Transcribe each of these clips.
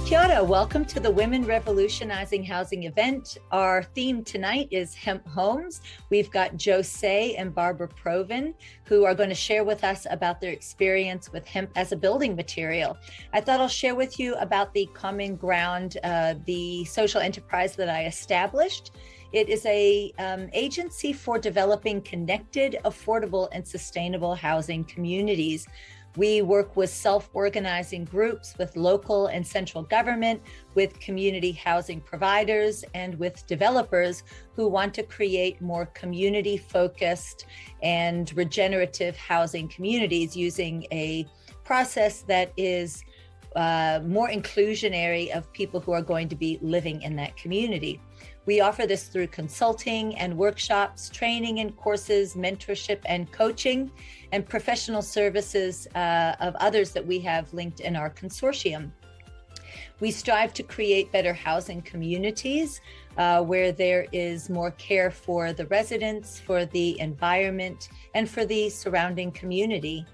Kia ora, welcome to the Women Revolutionizing Housing event. Our theme tonight is Hemp Homes. We've got Jose and Barbara Proven, who are going to share with us about their experience with hemp as a building material. I thought I'll share with you about the Common Ground, the social enterprise that I established. It is a agency for developing connected, affordable, and sustainable housing communities. We work with self-organizing groups, with local and central government, with community housing providers, and with developers who want to create more community-focused and regenerative housing communities using a process that is more inclusionary of people who are going to be living in that community. We offer this through consulting and workshops, training and courses, mentorship and coaching, and professional services of others that we have linked in our consortium. We strive to create better housing communities where there is more care for the residents, for the environment, and for the surrounding community.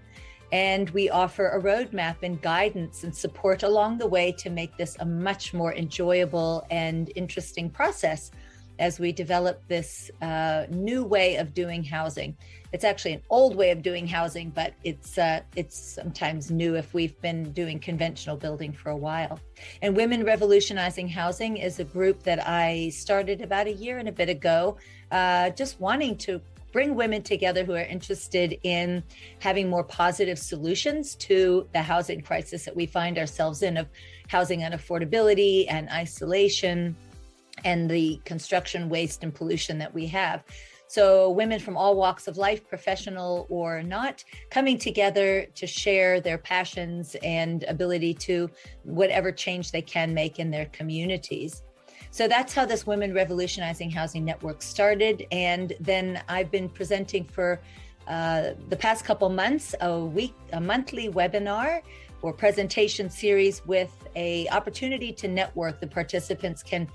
And we offer a roadmap and guidance and support along the way to make this a much more enjoyable and interesting process as we develop this new way of doing housing. It's actually an old way of doing housing, but it's sometimes new if we've been doing conventional building for a while. And Women Revolutionizing Housing is a group that I started about a year and a bit ago, just wanting to bring women together who are interested in having more positive solutions to the housing crisis that we find ourselves in, of housing unaffordability and isolation and the construction waste and pollution that we have. So women from all walks of life, professional or not, coming together to share their passions and ability to whatever change they can make in their communities. So that's how this Women Revolutionizing Housing Network started. And then I've been presenting for the past couple months, a monthly webinar or presentation series with an opportunity to network. The participants can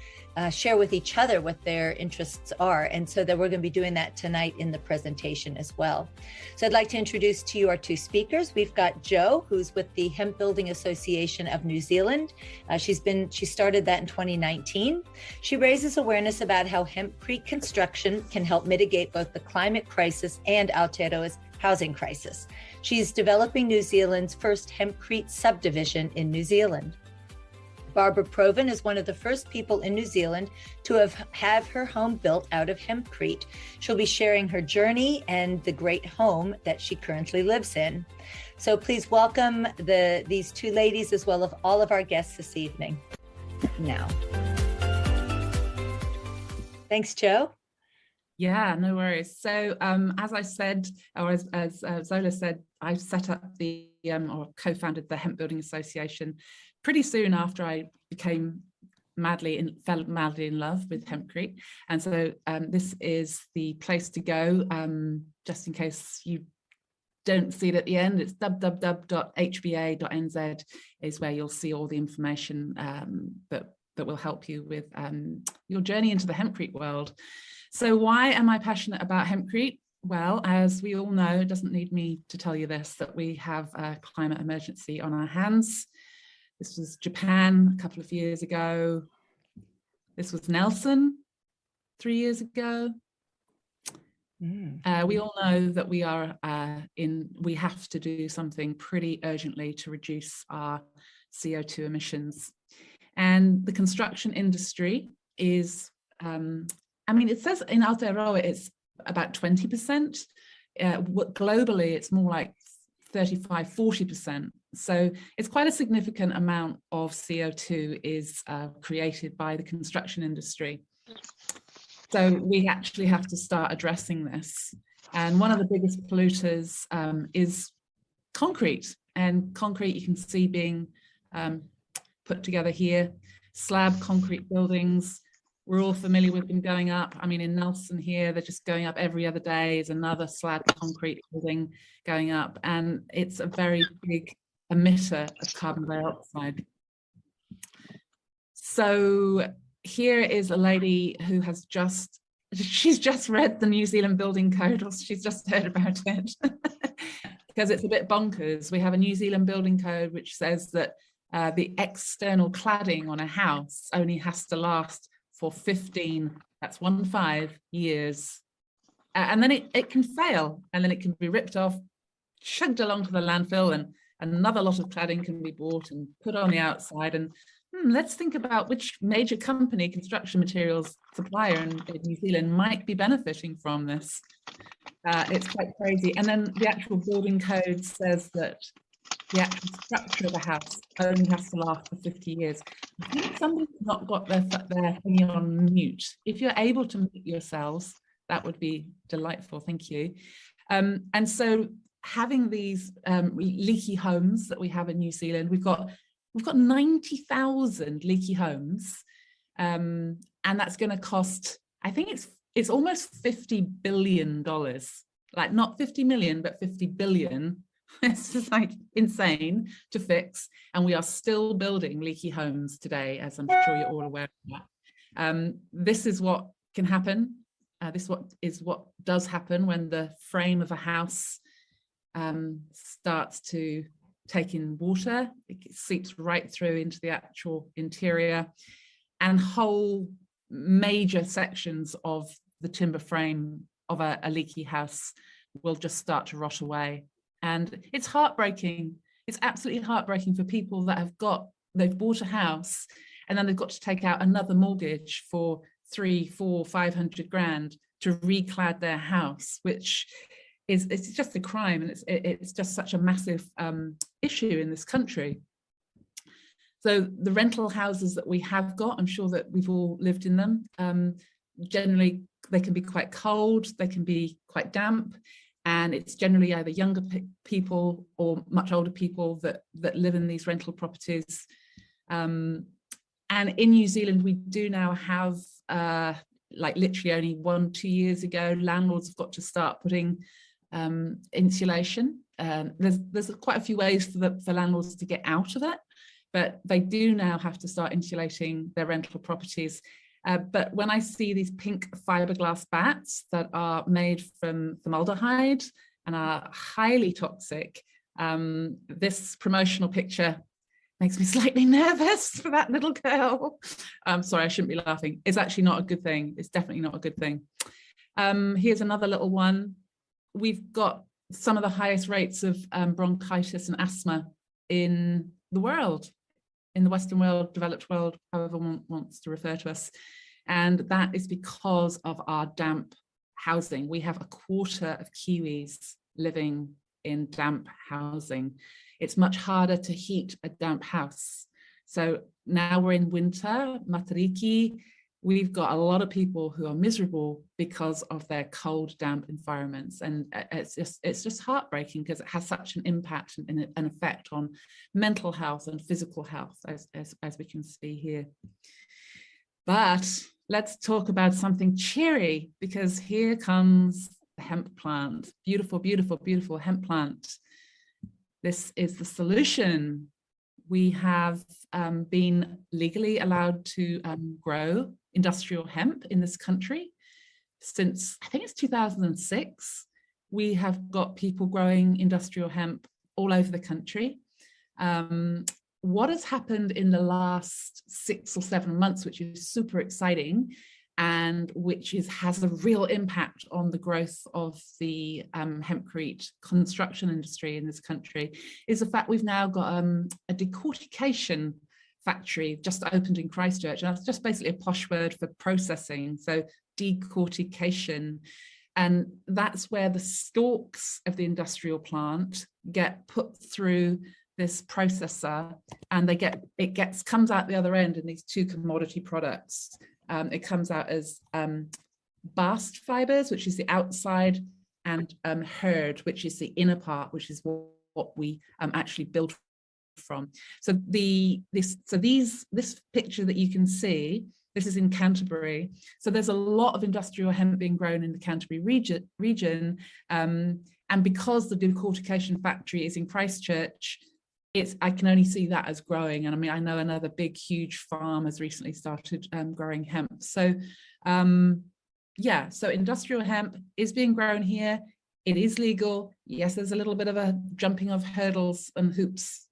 share with each other what their interests are. And so that we're going to be doing that tonight in the presentation as well. So I'd like to introduce to you our two speakers. We've got Jo, who's with the Hemp Builders Association of New Zealand. She started that in 2019. She raises awareness about how hempcrete construction can help mitigate both the climate crisis and Aotearoa's housing crisis. She's developing New Zealand's first hempcrete subdivision in New Zealand. Barbara Proven is one of the first people in New Zealand to have her home built out of hempcrete. She'll be sharing her journey and the great home that she currently lives in. So please welcome these two ladies as well as all of our guests this evening. Now. Thanks, Jo. Yeah, no worries. So as I said, or as Zola said, I set up or co-founded the Hemp Builders Association pretty soon after I fell madly in love with hempcrete. And so this is the place to go, just in case you don't see it at the end. It's www.hba.nz is where you'll see all the information that will help you with your journey into the hempcrete world. So why am I passionate about hempcrete? Well, as we all know, it doesn't need me to tell you this, that we have a climate emergency on our hands. This was Japan a couple of years ago. This was Nelson 3 years ago. We all know that we have to do something pretty urgently to reduce our CO2 emissions. And the construction industry is, it says in Aotearoa it's about 20%. Globally, it's more like 35, 40%. So it's quite a significant amount of CO2 is created by the construction industry. So we actually have to start addressing this. And one of the biggest polluters is concrete. And concrete you can see being put together here, slab concrete buildings. We're all familiar with them going up. I mean, in Nelson here, they're just going up every other day. There's another slab concrete building going up, and it's a very big emitter of carbon dioxide. So here is a lady who has she's just read the New Zealand Building Code, or she's just heard about it, because it's a bit bonkers. We have a New Zealand Building Code which says that the external cladding on a house only has to last for 15, that's 15 years. And then it can fail, and then it can be ripped off, chugged along to the landfill, and another lot of cladding can be bought and put on the outside. And let's think about which major company, construction materials supplier in New Zealand, might be benefiting from this. It's quite crazy. And then the actual building code says that the actual structure of the house only has to last for 50 years. I think somebody's not got their thing on mute. If you're able to mute yourselves, that would be delightful. Thank you. And so having these leaky homes that we have in New Zealand, we've got 90,000 leaky homes, and that's going to cost, I think it's almost $50 billion, like not 50 million, but 50 billion. It's just like insane to fix. And we are still building leaky homes today, as I'm sure you're all aware of that. This is what can happen. This is what does happen when the frame of a house starts to take in water. It seeps right through into the actual interior, and whole major sections of the timber frame of a leaky house will just start to rot away. And it's heartbreaking. It's absolutely heartbreaking for people that they've bought a house and then they've got to take out another mortgage for 300, 400, 500 grand to reclad their house, which it's just a crime, and it's just such a massive issue in this country. So the rental houses that we have got, I'm sure that we've all lived in them. Generally, they can be quite cold, they can be quite damp, and it's generally either younger people or much older people that live in these rental properties. And in New Zealand, we do now have, like literally only 1-2 years ago, landlords have got to start putting insulation. There's quite a few ways for landlords to get out of it, but they do now have to start insulating their rental properties. But when I see these pink fiberglass bats that are made from formaldehyde and are highly toxic, this promotional picture makes me slightly nervous for that little girl. I'm sorry, I shouldn't be laughing. It's actually not a good thing. It's definitely not a good thing. Here's another little one. We've got some of the highest rates of bronchitis and asthma in the world, in the Western world, developed world, however one wants to refer to us. And that is because of our damp housing. We have 1/4 of Kiwis living in damp housing. It's much harder to heat a damp house. So now we're in winter, Matariki, we've got a lot of people who are miserable because of their cold, damp environments. And it's just heartbreaking because it has such an impact and an effect on mental health and physical health, as we can see here. But let's talk about something cheery, because here comes the hemp plant. Beautiful, beautiful, beautiful hemp plant. This is the solution. We have been legally allowed to grow industrial hemp in this country since, I think it's 2006. We have got people growing industrial hemp all over the country. What has happened in the last 6 or 7 months, which is super exciting, and which has a real impact on the growth of the hempcrete construction industry in this country, is the fact we've now got a decortication factory just opened in Christchurch, and that's just basically a posh word for processing, so decortication. And that's where the stalks of the industrial plant get put through this processor, and comes out the other end in these 2 commodity products. It comes out as bast fibers, which is the outside, and hurd, which is the inner part, which is what we actually build from. So this picture that you can see, this is in Canterbury. So there's a lot of industrial hemp being grown in the Canterbury region, and because the decortication factory is in Christchurch, I can only see that as growing. And I mean, I know another big, huge farm has recently started growing hemp. So yeah, so industrial hemp is being grown here. It is legal. Yes, there's a little bit of a jumping of hurdles and hoops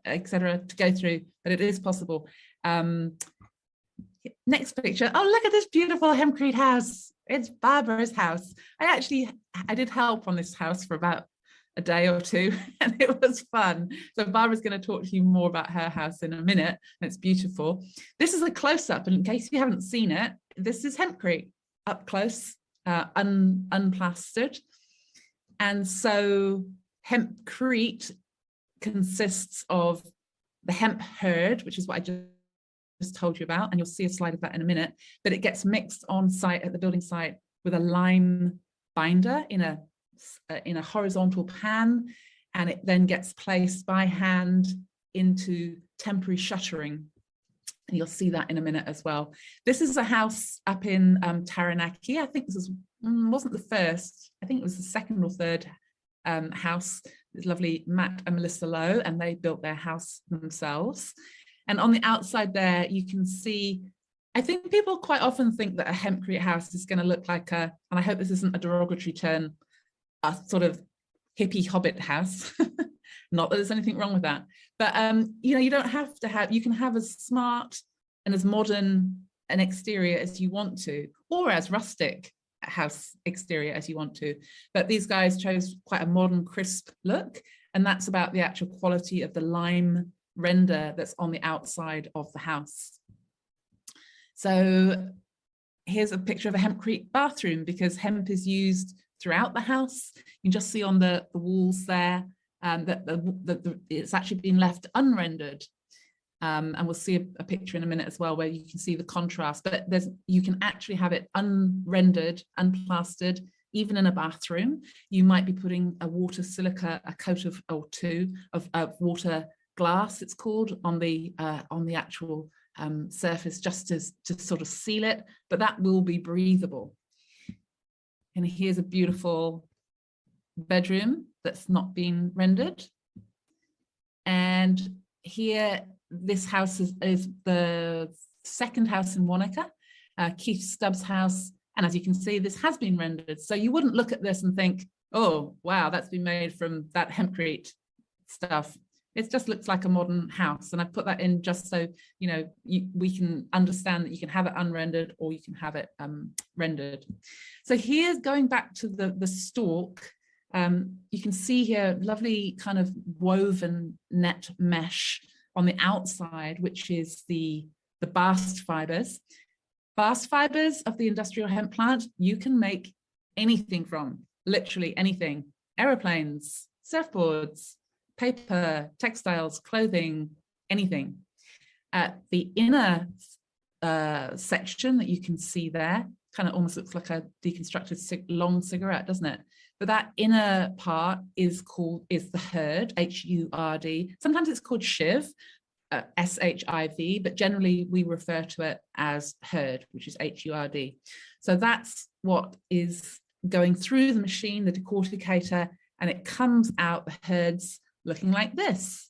etc., to go through, but it is possible. Next picture. Oh, look at this beautiful Hempcrete house. It's Barbara's house. I did help on this house for about a day or two, and it was fun. So Barbara's going to talk to you more about her house in a minute, and it's beautiful. This is a close-up, and in case you haven't seen it, this is Hempcrete up close, unplastered. And so Hempcrete consists of the hemp herd, which is what I just told you about, and you'll see a slide of that in a minute, but it gets mixed on site at the building site with a lime binder in a horizontal pan, and it then gets placed by hand into temporary shuttering. And you'll see that in a minute as well. This is a house up in Taranaki. I think this wasn't the first, I think it was the second or third house. It's lovely Matt and Melissa Lowe, and they built their house themselves. And on the outside there, you can see, I think people quite often think that a Hempcrete house is going to look like and I hope this isn't a derogatory term, a sort of hippie hobbit house. Not that there's anything wrong with that, but you don't have to have, you can have as smart and as modern an exterior as you want to, or as rustic house exterior as you want to. But these guys chose quite a modern, crisp look, and that's about the actual quality of the lime render that's on the outside of the house. So here's a picture of a Hempcrete bathroom, because hemp is used throughout the house. You can just see on the walls there that it's actually been left unrendered. And we'll see a picture in a minute as well where you can see the contrast, but you can actually have it unrendered, unplastered, even in a bathroom. You might be putting a water silica, a coat of or two of water glass, it's called, on the actual surface, just to sort of seal it, but that will be breathable. And here's a beautiful bedroom that's not been rendered. And here, this house is the second house in Wanaka, Keith Stubbs' house. And as you can see, this has been rendered. So you wouldn't look at this and think, oh, wow, that's been made from that Hempcrete stuff. It just looks like a modern house. And I put that in just so, we can understand that you can have it unrendered or you can have it rendered. So here's going back to the stalk. You can see here lovely kind of woven net mesh on the outside, which is the bast fibers. Bast fibers of the industrial hemp plant, you can make anything from, literally anything. Aeroplanes, surfboards, paper, textiles, clothing, anything. The inner section that you can see there kind of almost looks like a deconstructed long cigarette, doesn't it? But that inner part is the hurd, H-U-R-D. Sometimes it's called shiv, S-H-I-V, but generally we refer to it as hurd, which is H-U-R-D. So that's what is going through the machine, the decorticator, and it comes out the herds looking like this.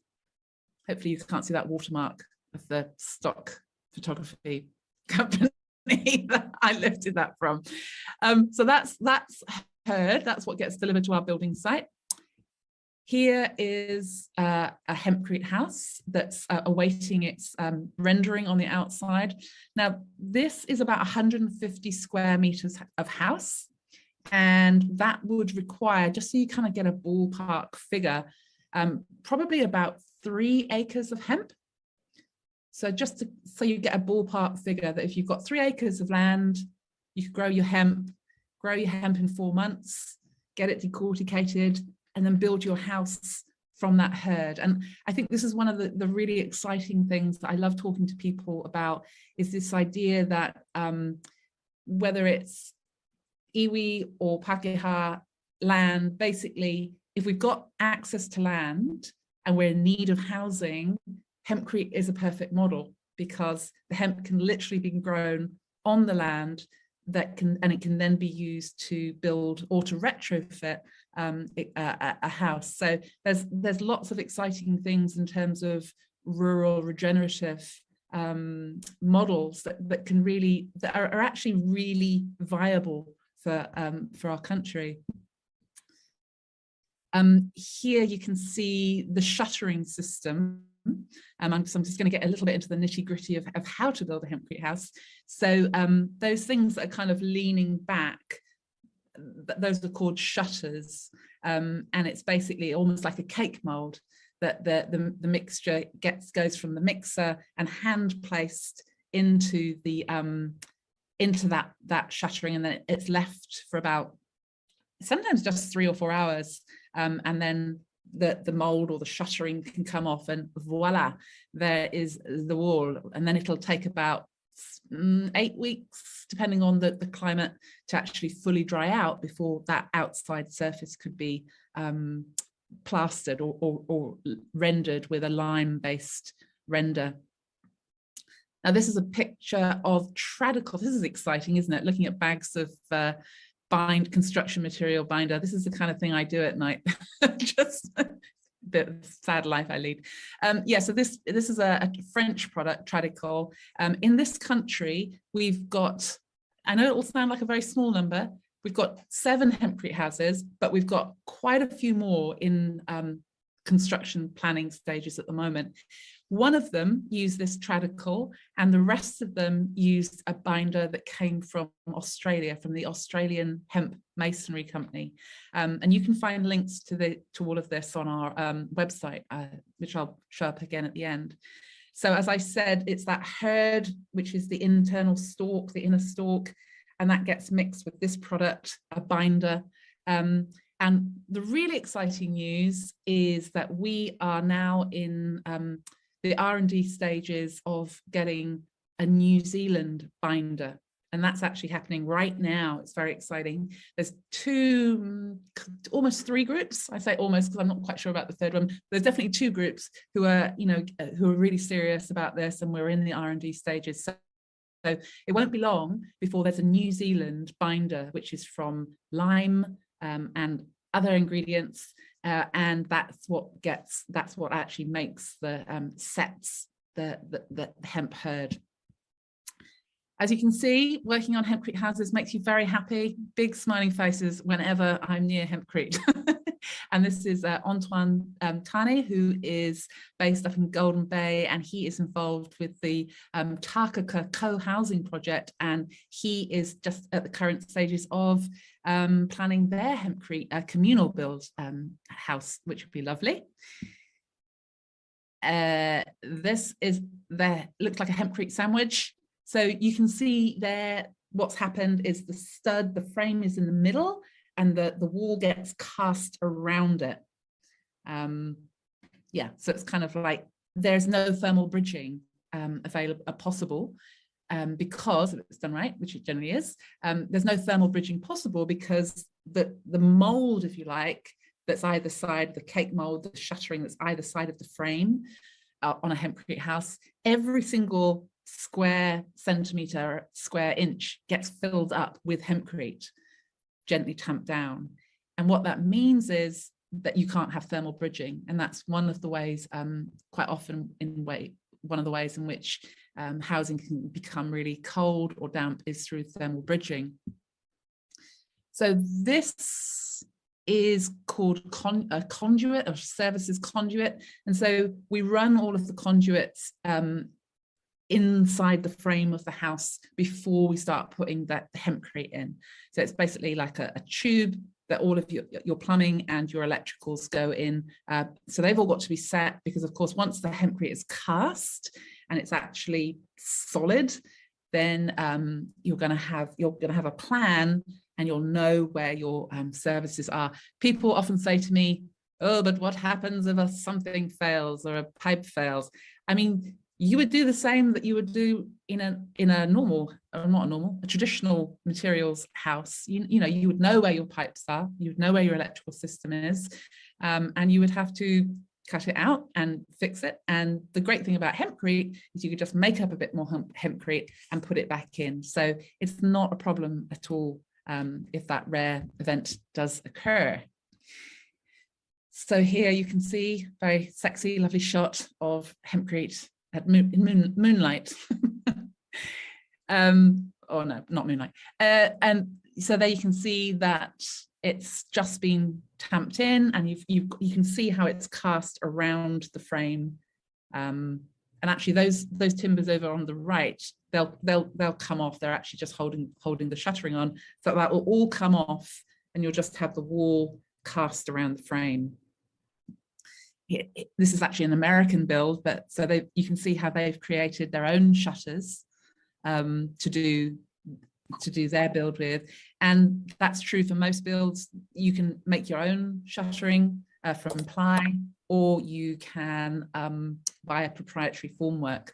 Hopefully you can't see that watermark of the stock photography company that I lifted that from. So that's herd, that's what gets delivered to our building site. Here is a Hempcrete house that's awaiting its rendering on the outside. Now, this is about 150 square meters of house, and that would require, just so you kind of get a ballpark figure, probably about 3 acres of hemp. So so you get a ballpark figure that if you've got 3 acres of land, you could grow your hemp in 4 months, get it decorticated, and then build your house from that herd. And I think this is one of the really exciting things that I love talking to people about, is this idea that whether it's iwi or Pakeha land, basically, if we've got access to land and we're in need of housing, Hempcrete is a perfect model, because the hemp can literally be grown on the land and it can then be used to build or to retrofit a house. So there's lots of exciting things in terms of rural regenerative models that are actually really viable for our country. Here you can see the shuttering system. So I'm just going to get a little bit into the nitty gritty of how to build a hempcrete house. So those things that are kind of leaning back, those are called shutters, and it's basically almost like a cake mold that the mixture goes from the mixer and hand placed into the into that shuttering, and then it's left for about sometimes just 3 or 4 hours, and then the mold or the shuttering can come off, and voila, there is the wall. And then it'll take about 8 weeks, depending on the climate, to actually fully dry out before that outside surface could be plastered or rendered with a lime-based render. Now, this is a picture of Tradical. This is exciting, isn't it? Looking at bags of construction material binder. This is the kind of thing I do at night. Just a bit of sad life I lead. Yeah, so this is a French product, Tradical. In this country, we've got, I know it will sound like a very small number, we've got 7 hempcrete houses, but we've got quite a few more in construction planning stages at the moment. One of them used this Tradical, and the rest of them used a binder that came from Australia, from the Australian Hemp Masonry Company. And you can find links to all of this on our website, which I'll show up again at the end. So as I said, it's that hurd, which is the internal stalk, the inner stalk, and that gets mixed with this product, a binder. And the really exciting news is that we are now in the R&D stages of getting a New Zealand binder, and that's actually happening right now. It's very exciting. There's 2, almost 3 groups. I say almost because I'm not quite sure about the third one. There's definitely 2 groups who are, who are really serious about this, and we're in the R&D stages. So it won't be long before there's a New Zealand binder, which is from lime and other ingredients, and that's what actually makes the sets the hemp hurd. As you can see, working on hempcrete houses makes you very happy. Big smiling faces whenever I'm near hempcrete. And this is Antoine Tane, who is based up in Golden Bay, and he is involved with the Takaka co-housing project, and he is just at the current stages of planning their hempcrete communal build house, which would be lovely. This is looks like a hempcrete sandwich. So you can see there what's happened is the frame is in the middle, and the wall gets cast around it. Yeah, so it's kind of like there's no thermal bridging possible, because if it's done right, which it generally is, there's no thermal bridging possible because the mold, if you like, that's either side, the cake mold, the shuttering that's either side of the frame on a hempcrete house, every single square centimeter, square inch gets filled up with hempcrete, gently tamped down. And what that means is that you can't have thermal bridging, and that's one of the ways, quite often one of the ways in which housing can become really cold or damp is through thermal bridging. So this is called a conduit, or services conduit, and so we run all of the conduits inside the frame of the house before we start putting the hempcrete in. So it's basically like a tube that all of your plumbing and your electricals go in. So they've all got to be set, because of course, once the hempcrete is cast and it's actually solid, then you're going to have a plan, and you'll know where your services are. People often say to me, "Oh, but what happens if something fails or a pipe fails?" I mean, you would do the same that you would do in a normal, or not a normal, a traditional materials house. You would know where your pipes are, you would know where your electrical system is, and you would have to cut it out and fix it. And the great thing about hempcrete is you could just make up a bit more hempcrete and put it back in. So it's not a problem at all if that rare event does occur. So here you can see very sexy, lovely shot of hempcrete at moonlight. Or no, not moonlight. And so there you can see that it's just been tamped in, and you can see how it's cast around the frame And actually those timbers over on the right, they'll come off. They're actually just holding the shuttering on. So that will all come off and you'll just have the wall cast around the frame. This is actually an American build, but so you can see how they've created their own shutters to do their build with. And that's true for most builds. You can make your own shuttering from ply, or you can buy a proprietary formwork.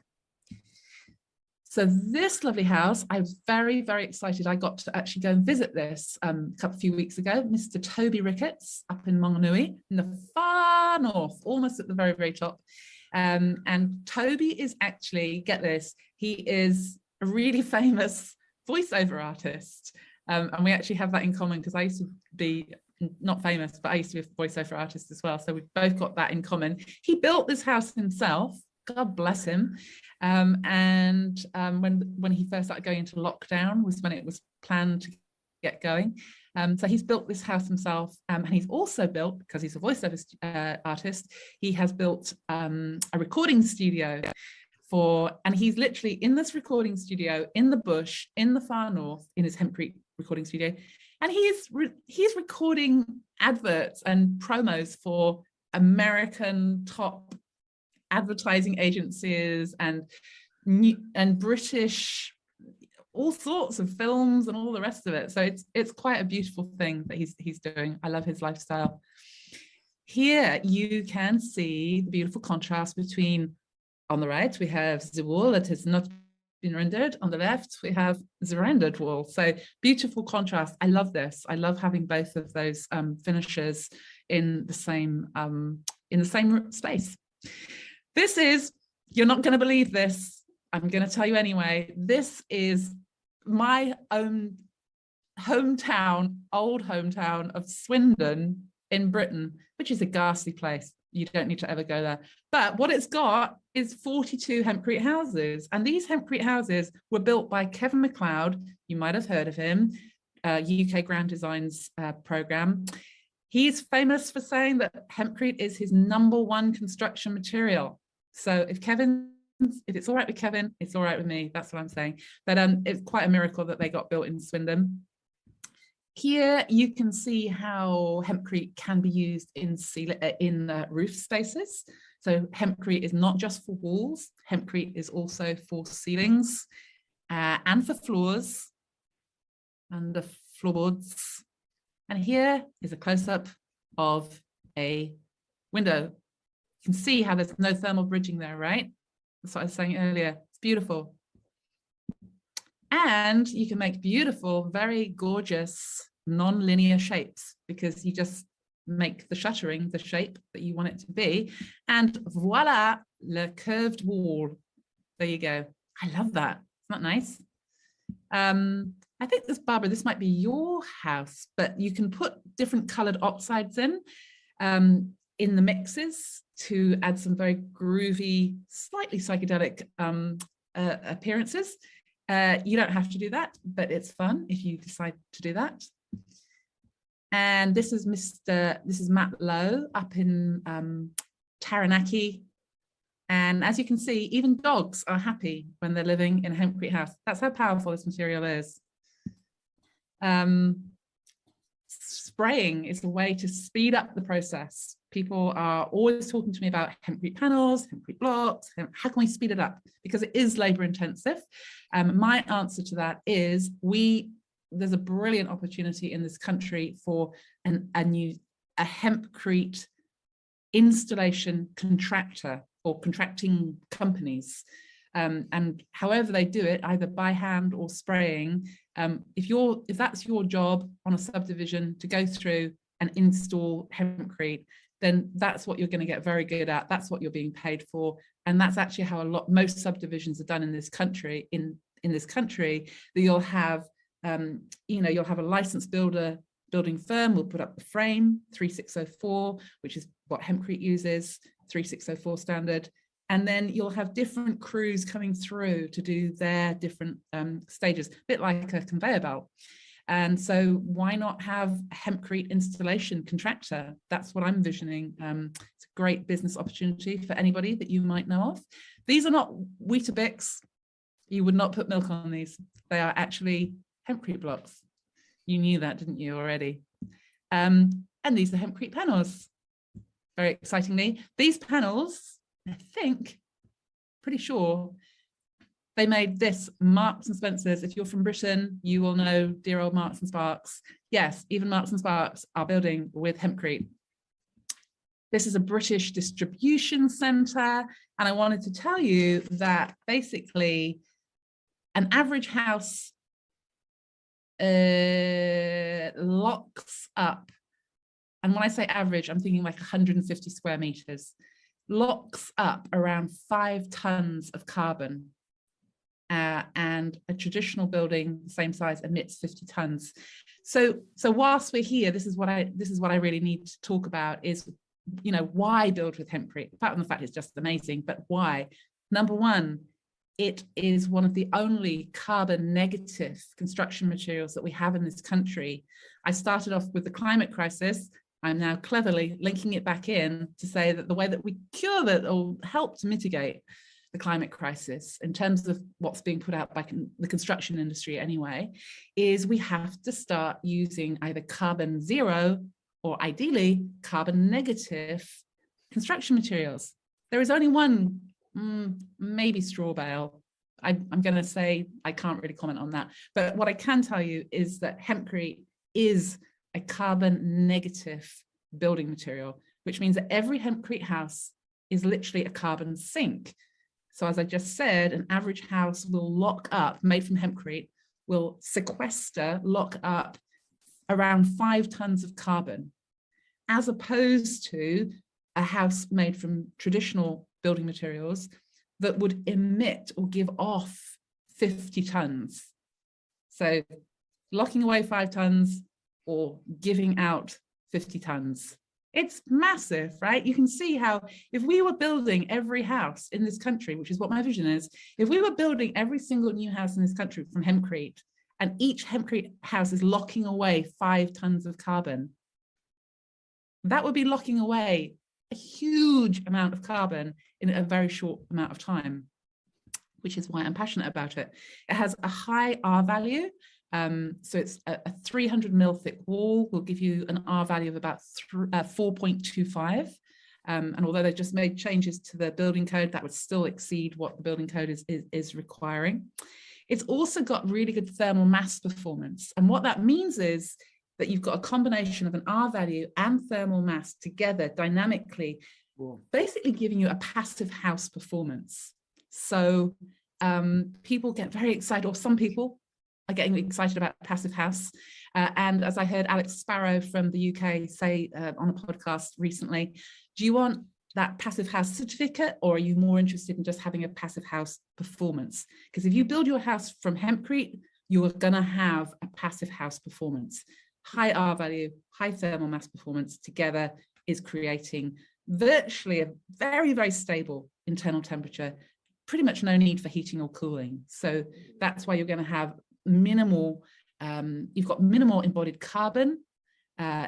So this lovely house, I was very, very excited. I got to actually go and visit this a few weeks ago. Mr. Toby Ricketts up in Monganui in the far north, almost at the very, very top. And Toby is actually, get this, he is a really famous voiceover artist. And we actually have that in common because I used to be not famous, but I used to be a voiceover artist as well. So we've both got that in common. He built this house himself, God bless him. And when he first started going into lockdown was when it was planned to get going. So he's built this house himself, and he's also built, because he's a voiceover artist, he has built a recording studio and he's literally in this recording studio in the bush in the far north in his Hempcrete recording studio, and he's recording adverts and promos for American top advertising agencies and British, all sorts of films and all the rest of it. So it's quite a beautiful thing that he's doing. I love his lifestyle. Here you can see the beautiful contrast between, on the right we have the wall that has not been rendered, on the left we have the rendered wall. So beautiful contrast. I love this. I love having both of those finishes in the same space. This is, you're not going to believe this, I'm going to tell you anyway, this is my own hometown, old hometown of Swindon in Britain, which is a ghastly place. You don't need to ever go there. But what it's got is 42 Hempcrete houses. And these Hempcrete houses were built by Kevin MacLeod. You might have heard of him, UK Grand Designs program. He's famous for saying that Hempcrete is his #1 construction material. So if it's all right with Kevin, it's all right with me. That's what I'm saying. But it's quite a miracle that they got built in Swindon. Here you can see how Hempcrete can be used in roof spaces. So Hempcrete is not just for walls. Hempcrete is also for ceilings and for floors and the floorboards. And here is a close-up of a window. You can see how there's no thermal bridging there, right? That's what I was saying earlier. It's beautiful. And you can make beautiful, very gorgeous, non-linear shapes because you just make the shuttering the shape that you want it to be. And voila, le curved wall. There you go. I love that. Isn't that nice? I think Barbara, this might be your house, but you can put different colored oxides in the mixes to add some very groovy, slightly psychedelic appearances. You don't have to do that, but it's fun if you decide to do that. And this is Matt Lowe up in Taranaki. And as you can see, even dogs are happy when they're living in a Hempcrete house. That's how powerful this material is. Spraying is a way to speed up the process. People are always talking to me about Hempcrete panels, Hempcrete blocks. How can we speed it up? Because it is labor intensive. My answer to that is there's a brilliant opportunity in this country for a Hempcrete installation contractor or contracting companies. And however they do it, either by hand or spraying, if that's your job on a subdivision to go through and install Hempcrete, then that's what you're going to get very good at. That's what you're being paid for. And that's actually how most subdivisions are done in this country. In this country, that you'll have you'll have a licensed building firm will put up the frame, 3604, which is what Hempcrete uses, 3604 standard. And then you'll have different crews coming through to do their different stages, a bit like a conveyor belt. And so why not have a Hempcrete installation contractor? That's what I'm envisioning. It's a great business opportunity for anybody that you might know of. These are not Weetabix. You would not put milk on these. They are actually Hempcrete blocks. You knew that, didn't you, already? And these are Hempcrete panels. Very excitingly, these panels, I think, pretty sure, they made this Marks and Spencer's. If you're from Britain, you will know dear old Marks and Sparks. Yes, even Marks and Sparks are building with Hempcrete. This is a British distribution center. And I wanted to tell you that basically an average house locks up. And when I say average, I'm thinking like 150 square meters, locks up around 5 tons of carbon. And a traditional building the same size emits 50 tons. So whilst we're here, this is what I really need to talk about is, you know, why build with Hempcrete? Apart from the fact it's just amazing, but why? Number one, it is one of the only carbon negative construction materials that we have in this country. I started off with the climate crisis. I'm now cleverly linking it back in to say that the way that we cure that or help to mitigate the climate crisis in terms of what's being put out by the construction industry anyway, is we have to start using either carbon zero or ideally carbon negative construction materials. There is only one, maybe straw bale. I'm going to say I can't really comment on that. But what I can tell you is that Hempcrete is a carbon negative building material, which means that every Hempcrete house is literally a carbon sink. So as I just said, an average house will lock up, made from Hempcrete, will sequester, lock up around 5 tons of carbon, as opposed to a house made from traditional building materials that would emit or give off 50 tons. So locking away 5 tons or giving out 50 tons. It's massive, right? You can see how if we were building every house in this country, which is what my vision is, if we were building every single new house in this country from Hempcrete, and each Hempcrete house is locking away 5 tons of carbon, that would be locking away a huge amount of carbon in a very short amount of time, which is why I'm passionate about it. It has a high R value. So it's a 300 mil thick wall will give you an R value of about 4.25. And although they've just made changes to the building code, that would still exceed what the building code is requiring. It's also got really good thermal mass performance. And what that means is that you've got a combination of an R value and thermal mass together dynamically, basically giving you a passive house performance. So people get very excited, or some people are getting excited about passive house. And as I heard Alex Sparrow from the UK say on a podcast recently, do you want that passive house certificate, or are you more interested in just having a passive house performance? Because if you build your house from Hempcrete, you are going to have a passive house performance. High R value, high thermal mass performance together is creating virtually a very, very stable internal temperature, pretty much no need for heating or cooling. So that's why you're going to have minimal, you've got minimal embodied carbon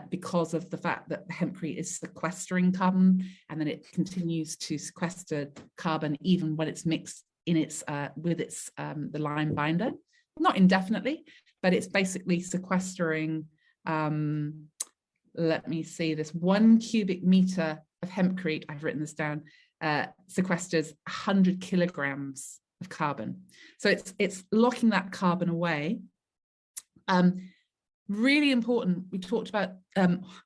because of the fact that the Hempcrete is sequestering carbon, and then it continues to sequester carbon even when it's mixed in its with its the lime binder, not indefinitely, but it's basically sequestering. Let me see, this 1 cubic meter of Hempcrete, I've written this down, sequesters 100 kilograms of carbon. So it's locking that carbon away. Really important, we talked about,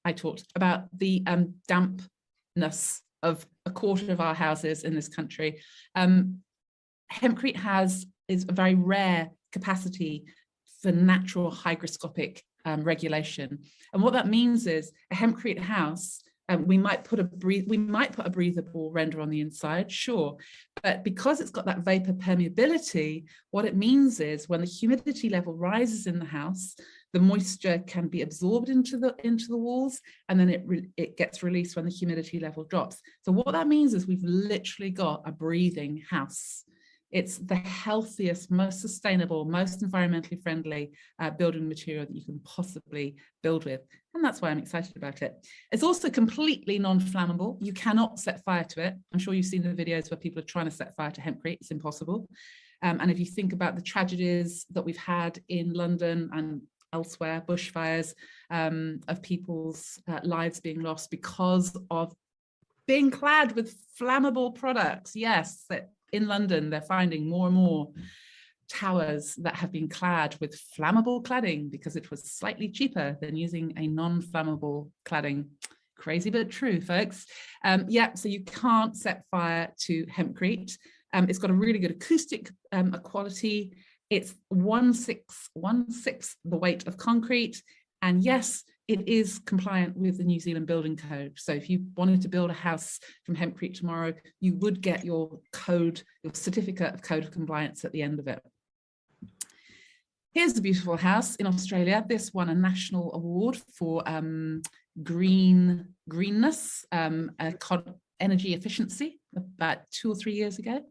I talked about the dampness of a quarter of our houses in this country. Hempcrete is a very rare capacity for natural hygroscopic regulation. And what that means is a Hempcrete house, we might put a breathable render on the inside, sure, but because it's got that vapor permeability, what it means is when the humidity level rises in the house, the moisture can be absorbed into the walls, and then it gets released when the humidity level drops. So what that means is we've literally got a breathing house. It's the healthiest, most sustainable, most environmentally friendly building material that you can possibly build with. And that's why I'm excited about it. It's also completely non-flammable. You cannot set fire to it. I'm sure you've seen the videos where people are trying to set fire to hempcrete. It's impossible. And if you think about the tragedies that we've had in London and elsewhere, bushfires, of people's lives being lost because of being clad with flammable products. Yes, that in London, they're finding more and more towers that have been clad with flammable cladding because it was slightly cheaper than using a non-flammable cladding. Crazy but true, folks. Yeah, so you can't set fire to hempcrete. It's got a really good acoustic quality. It's 1/6 the weight of concrete. And yes, it is compliant with the New Zealand Building Code. So if you wanted to build a house from hempcrete tomorrow, you would get your code, your certificate of code of compliance at the end of it. Here's a beautiful house in Australia. This won a national award for greenness, energy efficiency about 2 or 3 years ago.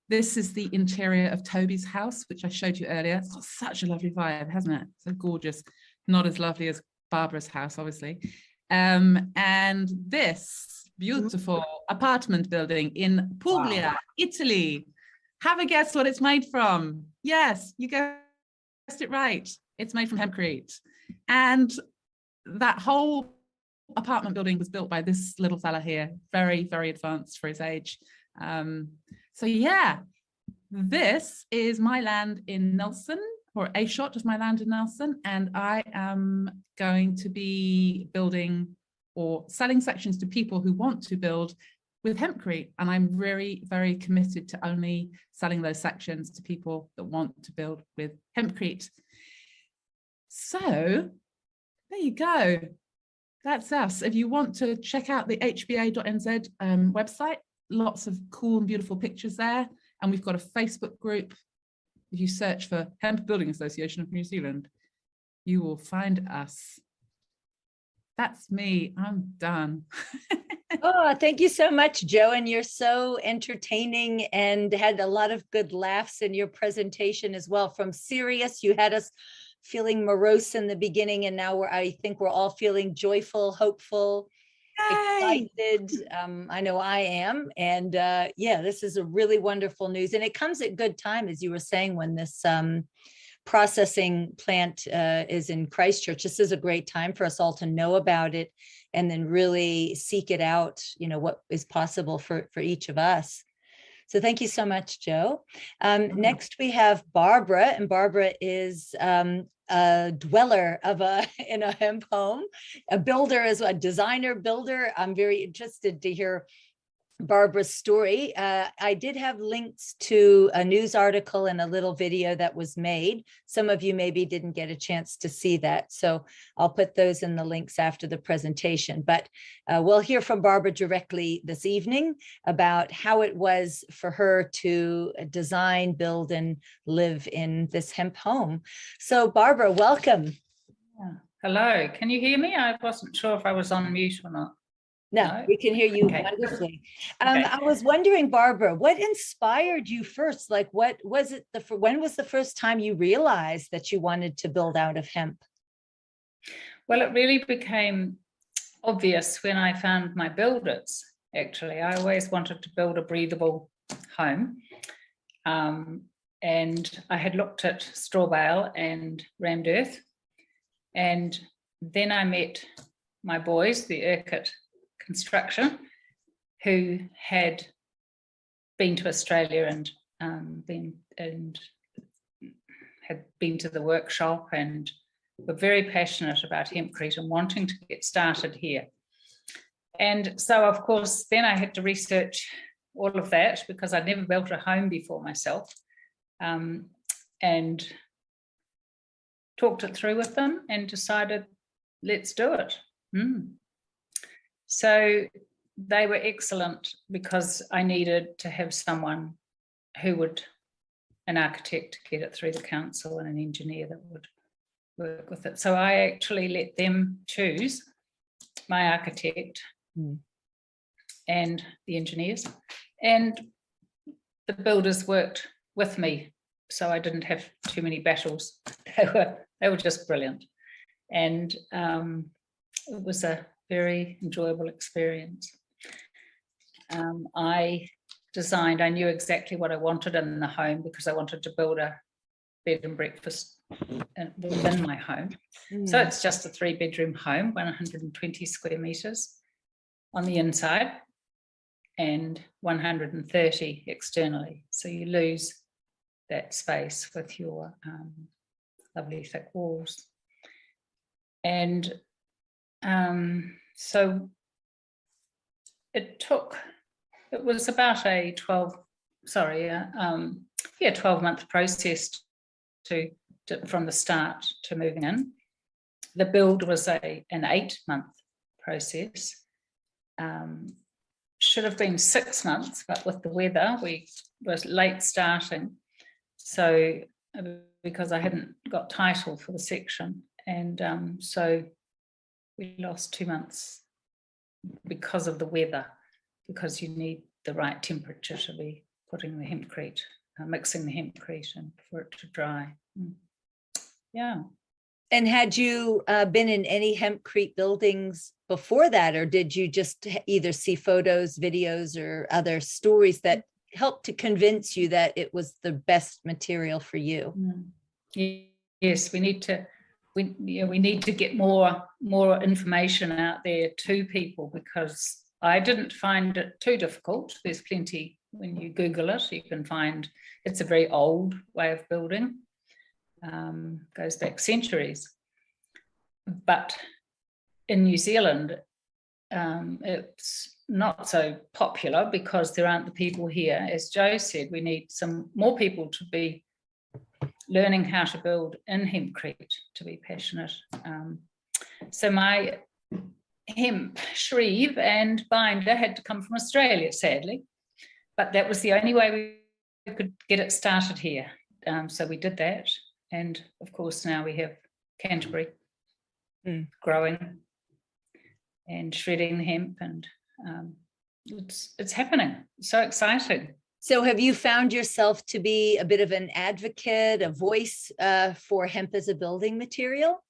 This is the interior of Toby's house, which I showed you earlier. It's got such a lovely vibe, hasn't it? So gorgeous. Not as lovely as Barbara's house, obviously. And this beautiful apartment building in Puglia, Italy. Have a guess what it's made from? Yes, you guessed it right. It's made from hempcrete. And that whole apartment building was built by this little fella here, very, very advanced for his age. So yeah, this is my land in Nelson, or a shot of my land in Nelson, and I am going to be building or selling sections to people who want to build with hempcrete, and I'm very, very committed to only selling those sections to people that want to build with hempcrete. So there you go. That's us. If you want to check out the hba.nz website, lots of cool and beautiful pictures there. And we've got a Facebook group. If you search for Hemp Builders Association of New Zealand, you will find us. That's me. I'm done. Oh, thank you so much, Jo. And you're so entertaining and had a lot of good laughs in your presentation as well. From serious, you had us feeling morose in the beginning, and now I think we're all feeling joyful, hopeful, excited. I know I am. And yeah, this is a really wonderful news. And it comes at good time, as you were saying, when this processing plant is in Christchurch. This is a great time for us all to know about it and then really seek it out, you know, what is possible for each of us. So thank you so much, Jo. Next, we have Barbara, and Barbara is a dweller of in a hemp home, a builder, as a designer builder. I'm very interested to hear Barbara's story. I did have links to a news article and a little video that was made. Some of you maybe didn't get a chance to see that, so I'll put those in the links after the presentation. But we'll hear from Barbara directly this evening about how it was for her to design, build, and live in this hemp home. So Barbara, welcome. Yeah. Hello, can you hear me? I wasn't sure if I was on mute or not. No, we can hear you wonderfully. I was wondering, Barbara, what inspired you first? Like, what was it? When was the first time you realized that you wanted to build out of hemp? Well, it really became obvious when I found my builders. Actually, I always wanted to build a breathable home, and I had looked at straw bale and rammed earth, and then I met my boys, the Urquhart Construction, who had been to Australia and had been to the workshop and were very passionate about hempcrete and wanting to get started here. And so, of course, then I had to research all of that because I'd never built a home before myself, and talked it through with them and decided, let's do it. So they were excellent because I needed to have someone who would, an architect to get it through the council and an engineer that would work with it. So I actually let them choose my architect and the engineers. And the builders worked with me, so I didn't have too many battles. They were just brilliant, and it was a very enjoyable experience. I knew exactly what I wanted in the home, because I wanted to build a bed and breakfast within my home. So it's just a 3-bedroom home, 120 square meters on the inside and 130 externally. So you lose that space with your lovely thick walls. And so it was about a 12-month process from the start to moving in. The build was an 8-month process. Should have been 6 months, but with the weather, we was late starting. So because I hadn't got title for the section, and so we lost 2 months because of the weather, because you need the right temperature to be putting the hempcrete, mixing the hempcrete, and for it to dry. Yeah. And had you been in any hempcrete buildings before that, or did you just either see photos, videos, or other stories that helped to convince you that it was the best material for you? Yes, we need to get more information out there to people, because I didn't find it too difficult. There's plenty, when you Google it, you can find it's a very old way of building. Goes back centuries. But in New Zealand, it's not so popular because there aren't the people here. As Joe said, we need some more people to be learning how to build in hempcrete, to be passionate. So my hemp shreeve and binder had to come from Australia, sadly, but that was the only way we could get it started here. So we did that. And of course, now we have Canterbury growing and shredding the hemp, and it's happening. So exciting. So have you found yourself to be a bit of an advocate, a voice for hemp as a building material?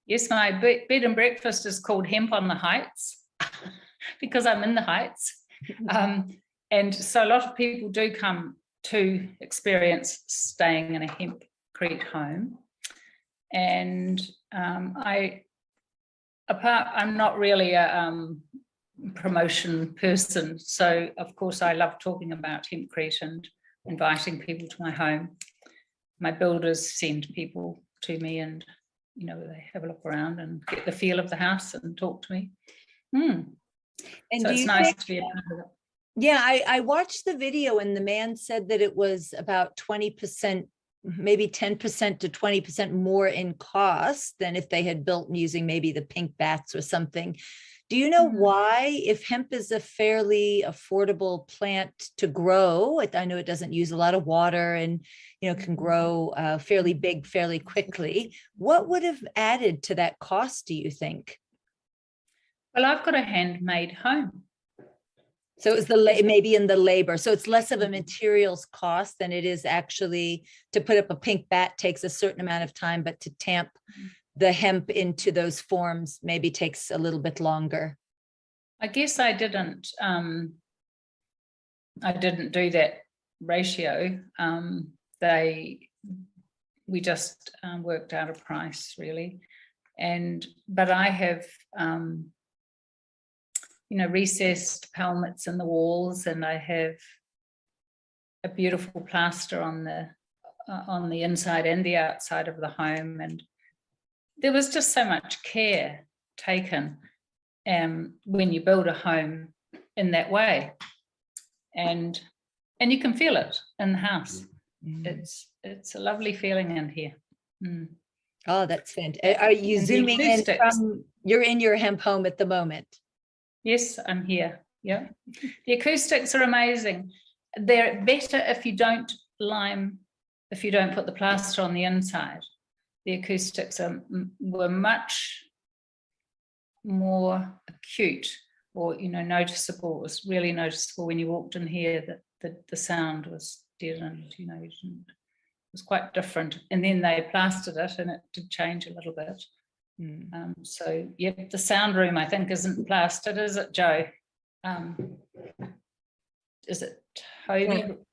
Yes, my bed and breakfast is called Hemp on the Heights because I'm in the Heights. And so a lot of people do come to experience staying in a hempcrete home. And I'm not really a promotion person. So of course I love talking about hempcrete and inviting people to my home. My builders send people to me, and they have a look around and get the feel of the house and talk to me. And so it's nice to be a part of it. Yeah, I watched the video, and the man said that it was about 20%, maybe 10% to 20% more in cost than if they had built using maybe the pink bats or something. Do you know why, if hemp is a fairly affordable plant to grow, I know it doesn't use a lot of water and can grow fairly big fairly quickly, what would have added to that cost, do you think? Well, I've got a handmade home. So it's maybe in the labor. So it's less of a materials cost than it is actually to put up a pink bat takes a certain amount of time, but to tamp the hemp into those forms maybe takes a little bit longer. I guess I didn't do that ratio. We just worked out a price, really. But I have recessed pelmets in the walls, and I have a beautiful plaster on the inside and the outside of the home, and there was just so much care taken when you build a home in that way, and you can feel it in the house. It's a lovely feeling in here. Oh, that's fantastic. Are you zooming in from, you're in your hemp home at the moment? Yes, I'm here. Yeah. The acoustics are amazing. They're better if you don't put the plaster on the inside. The acoustics were much more acute, or noticeable. It was really noticeable when you walked in here that the sound was deadened, you know, it was quite different. And then they plastered it and it did change a little bit. So yep, the sound room I think isn't plastered, is it, Joe? Is it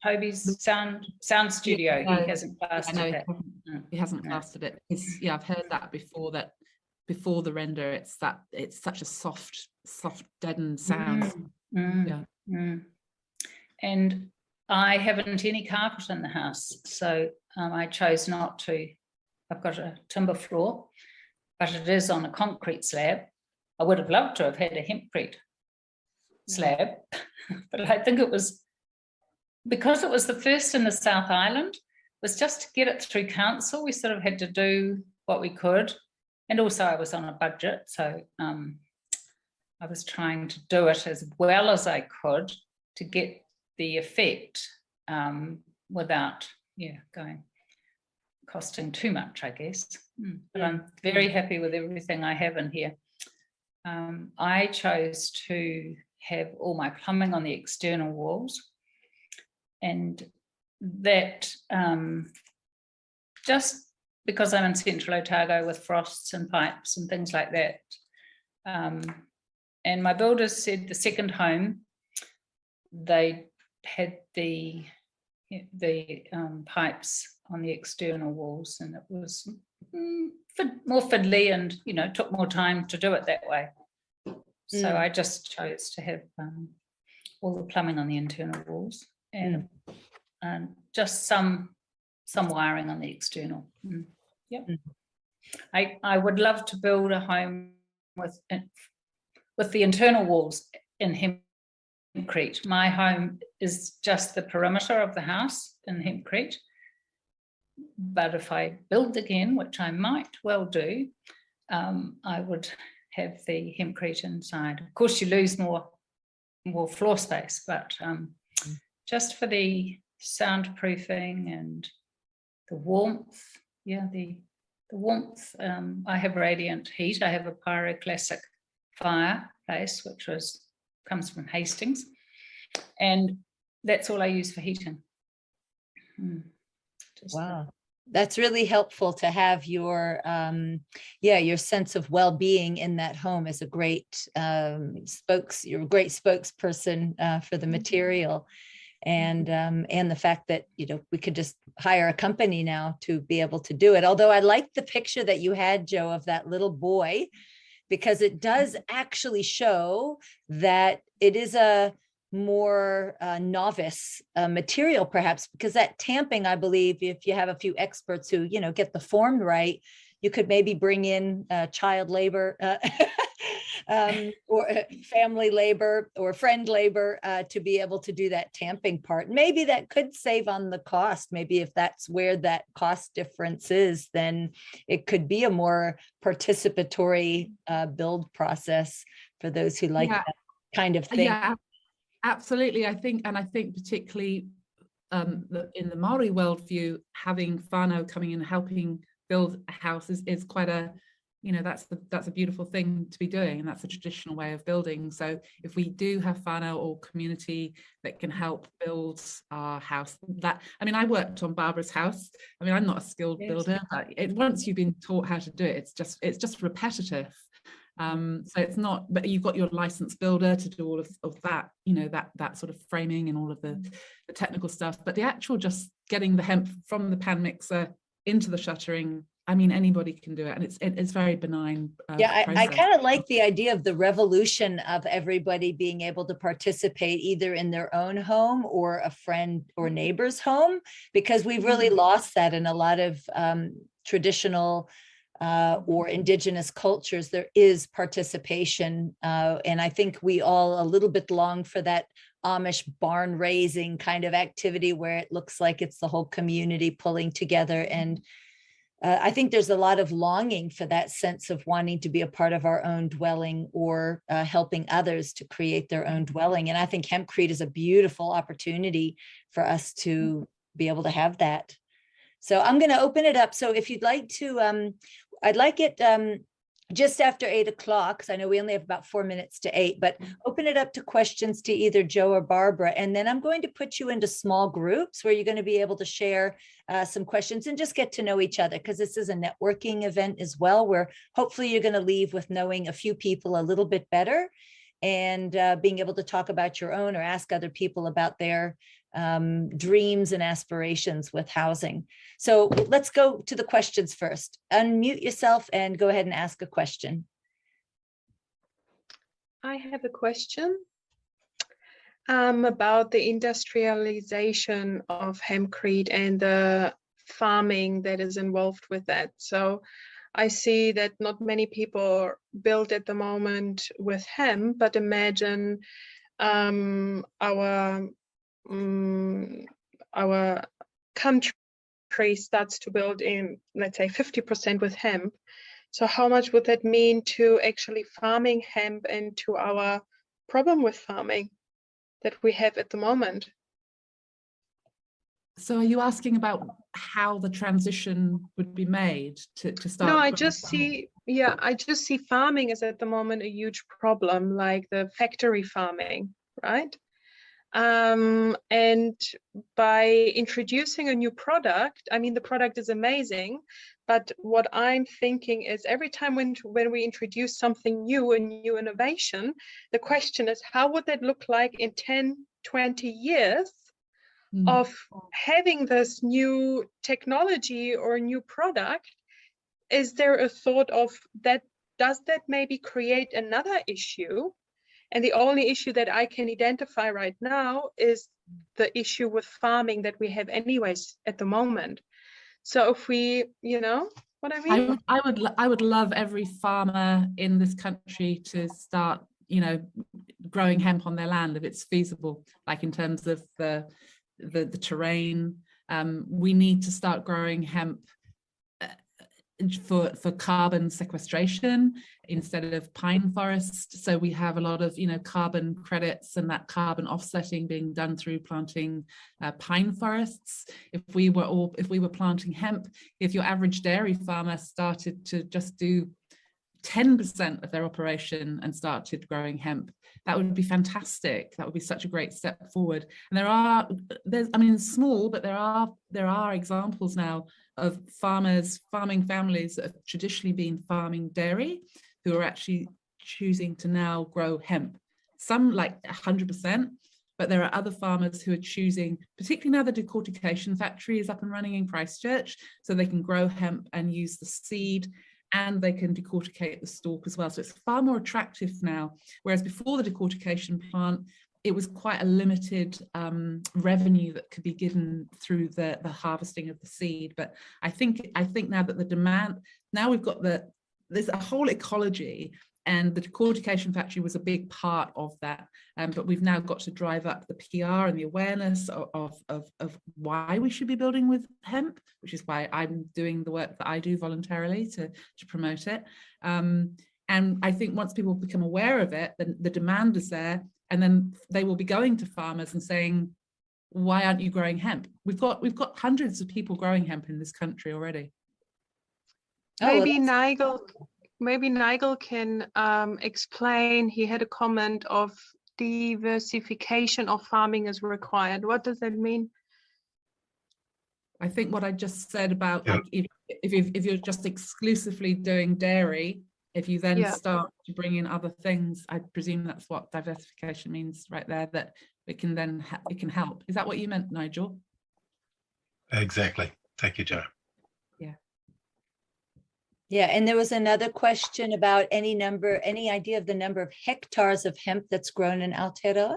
Toby's sound studio? Yeah, he hasn't plastered it. He hasn't plastered it. Yeah, I've heard that before, that before the render it's such a soft deadened sound. And I haven't any carpet in the house, so I chose not to. I've got a timber floor, but it is on a concrete slab. I would have loved to have had a hempcrete slab, but I think it was because it was the first in the South Island, was just to get it through council. We sort of had to do what we could, and also I was on a budget, so I was trying to do it as well as I could to get the effect without costing too much, I guess. But I'm very happy with everything I have in here. I chose to have all my plumbing on the external walls, and that just because I'm in Central Otago with frosts and pipes and things like that. And my builders said the second home, they had the pipes on the external walls, and it was more fiddly, and you know, took more time to do it that way. So I just chose to have all the plumbing on the internal walls, and just some wiring on the external. Yep. I would love to build a home with the internal walls in Hempcrete. My home is just the perimeter of the house in Hempcrete. But if I build again, which I might well do, I would have the Hempcrete inside. Of course, you lose more floor space, but just for the soundproofing and the warmth, the warmth. I have radiant heat. I have a pyroclassic fireplace, which comes from Hastings, and that's all I use for heating. Wow, that's really helpful to have your your sense of well-being in that home as a great you're a great spokesperson for the material, and the fact that, you know, we could just hire a company now to be able to do it. Although I like the picture that you had, Joe, of that little boy, because it does actually show that it is a more novice material, perhaps, because that tamping, I believe, if you have a few experts who, you know, get the form right, you could maybe bring in child labor or family labor or friend labor to be able to do that tamping part. Maybe that could save on the cost. Maybe if that's where that cost difference is, then it could be a more participatory build process for those who like that kind of thing. Yeah, absolutely. I think particularly in the Maori worldview, having whānau coming in and helping build a house is quite a, you know, that's a beautiful thing to be doing, and that's a traditional way of building. So if we do have whānau or community that can help build our house, I mean, I worked on Barbara's house. I mean, I'm not a skilled builder, but once you've been taught how to do it, it's just repetitive. So it's not, but you've got your licensed builder to do all of that, you know, that sort of framing and all of the technical stuff. But the actual just getting the hemp from the pan mixer into the shuttering, I mean, anybody can do it, and it's very benign. I kind of like the idea of the revolution of everybody being able to participate either in their own home or a friend or neighbor's home, because we've really lost that in a lot of traditional or indigenous cultures. There is participation, and I think we all a little bit long for that Amish barn raising kind of activity where it looks like it's the whole community pulling together. And I think there's a lot of longing for that sense of wanting to be a part of our own dwelling or helping others to create their own dwelling. And I think Hempcrete is a beautiful opportunity for us to be able to have that. So I'm going to open it up. So if you'd like to, I'd like it, just after 8 o'clock, because I know we only have about 4 minutes to 8, but open it up to questions to either Joe or Barbara. And then I'm going to put you into small groups where you're going to be able to share some questions and just get to know each other, because this is a networking event as well, where hopefully you're going to leave with knowing a few people a little bit better and being able to talk about your own or ask other people about their dreams and aspirations with housing. So let's go to the questions first. Unmute yourself and go ahead and ask a question. I have a question about the industrialization of hempcrete and the farming that is involved with that. So I see that not many people build at the moment with hemp, but imagine our country starts to build in, let's say, 50% with hemp. So how much would that mean to actually farming hemp and to our problem with farming that we have at the moment? So are you asking about how the transition would be made to start? No, I just see farming is at the moment a huge problem, like the factory farming, right? And by introducing a new product, I mean, the product is amazing, but what I'm thinking is every time when we introduce something new, a new innovation, the question is, how would that look like in 10, 20 years of having this new technology or new product? Is there a thought of that? Does that maybe create another issue? And the only issue that I can identify right now is the issue with farming that we have anyways at the moment. So if we, you know what I mean? I would love every farmer in this country to start, you know, growing hemp on their land if it's feasible, like in terms of the terrain. We need to start growing hemp for carbon sequestration instead of pine forest. So we have a lot of, you know, carbon credits and that carbon offsetting being done through planting pine forests. If we were planting hemp, if your average dairy farmer started to just do 10% of their operation and started growing hemp, that would be fantastic. That would be such a great step forward. And there's I mean, small, but there are examples now of farming families that have traditionally been farming dairy who are actually choosing to now grow hemp. Some like 100%, but there are other farmers who are choosing, particularly now the decortication factory is up and running in Christchurch, so they can grow hemp and use the seed, and they can decorticate the stalk as well. So it's far more attractive now, whereas before the decortication plant, it was quite a limited revenue that could be given through the harvesting of the seed. But I think now that the demand, now we've got there's a whole ecology, and the decortication factory was a big part of that. But we've now got to drive up the PR and the awareness of why we should be building with hemp, which is why I'm doing the work that I do voluntarily to promote it. And I think once people become aware of it, then the demand is there, and then they will be going to farmers and saying, why aren't you growing hemp? We've got hundreds of people growing hemp in this country already. Maybe Nigel can explain. He had a comment of diversification of farming is required. What does that mean? I think what I just said about like if you're just exclusively doing dairy, if you then start to bring in other things, I presume that's what diversification means right there, that it can then it can help. Is that what you meant, Nigel? Exactly. Thank you, Jo. Yeah, and there was another question about any idea of the number of hectares of hemp that's grown in Aotearoa?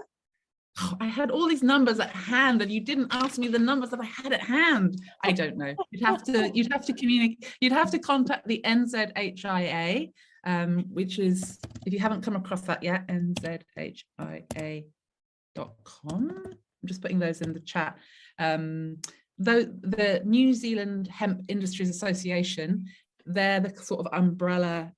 Oh, I had all these numbers at hand, and you didn't ask me the numbers that I had at hand. I don't know. You'd have to communicate. You'd have to contact the NZHIA, which is, if you haven't come across that yet, nzhia.com. I'm just putting those in the chat. The New Zealand Hemp Industries Association, they're the sort of umbrella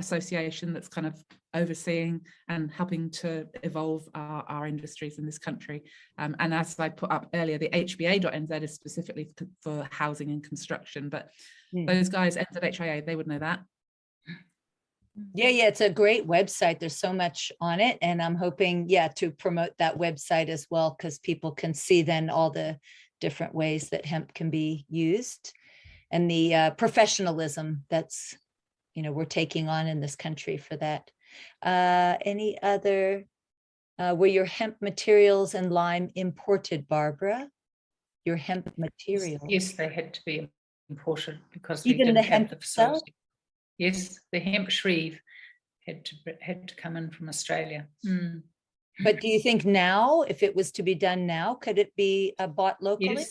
association that's kind of overseeing and helping to evolve our industries in this country. And as I put up earlier, the hba.nz is specifically for housing and construction, but those guys, NZHIA, they would know that. Yeah, it's a great website. There's so much on it, and I'm hoping, to promote that website as well, because people can see then all the different ways that hemp can be used, and the professionalism that's, we're taking on in this country for that. Any other, were your hemp materials and lime imported, Barbara? Your hemp materials? Yes, they had to be imported because we Even didn't the have hemp the itself? facility. Yes, the hemp shreeve had to come in from Australia. But do you think now, if it was to be done now, could it be bought locally?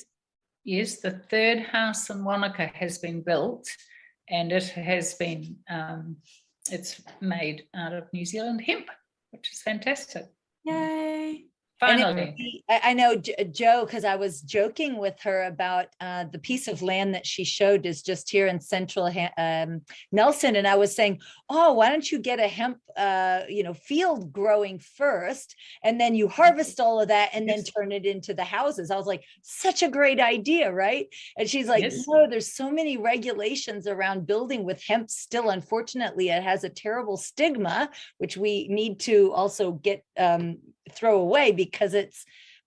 Yes, the third house in Wanaka has been built, and it has been it's made out of New Zealand hemp, which is fantastic. Yay. Finally. I know Jo, because I was joking with her about the piece of land that she showed is just here in central Nelson. And I was saying, oh, why don't you get a hemp, field growing first, and then you harvest all of that and then turn it into the houses. I was like, such a great idea, right? And she's like, no, there's so many regulations around building with hemp still. Unfortunately, it has a terrible stigma, which we need to also get throw away, because it's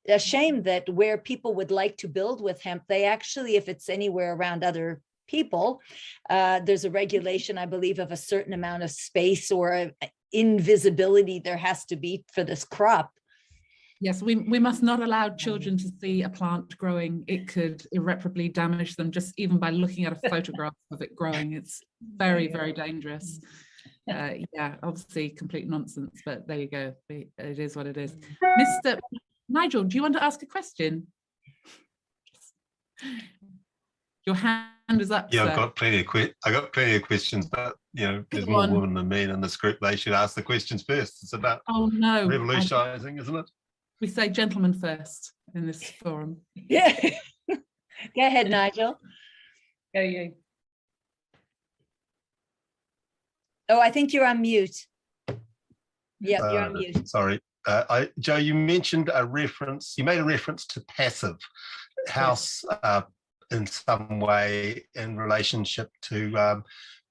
a shame that where people would like to build with hemp, they actually, if it's anywhere around other people, there's a regulation, I believe, of a certain amount of space or invisibility there has to be for this crop. Yes, we must not allow children to see a plant growing. It could irreparably damage them just even by looking at a photograph of it growing. It's very, very dangerous. Obviously complete nonsense, but there you go. It is what it is. Mr. Nigel, do you want to ask a question? Your hand is up. Yeah, sir. I've got plenty of questions, but there's more women than men in this group. They should ask the questions first. It's about revolutionizing, isn't it? We say gentlemen first in this forum. Yeah. Go ahead, Nigel. Go you. Oh, I think you're on mute. Yeah, you're on mute. Sorry. Jo, you mentioned you made a reference to passive house in some way in relationship to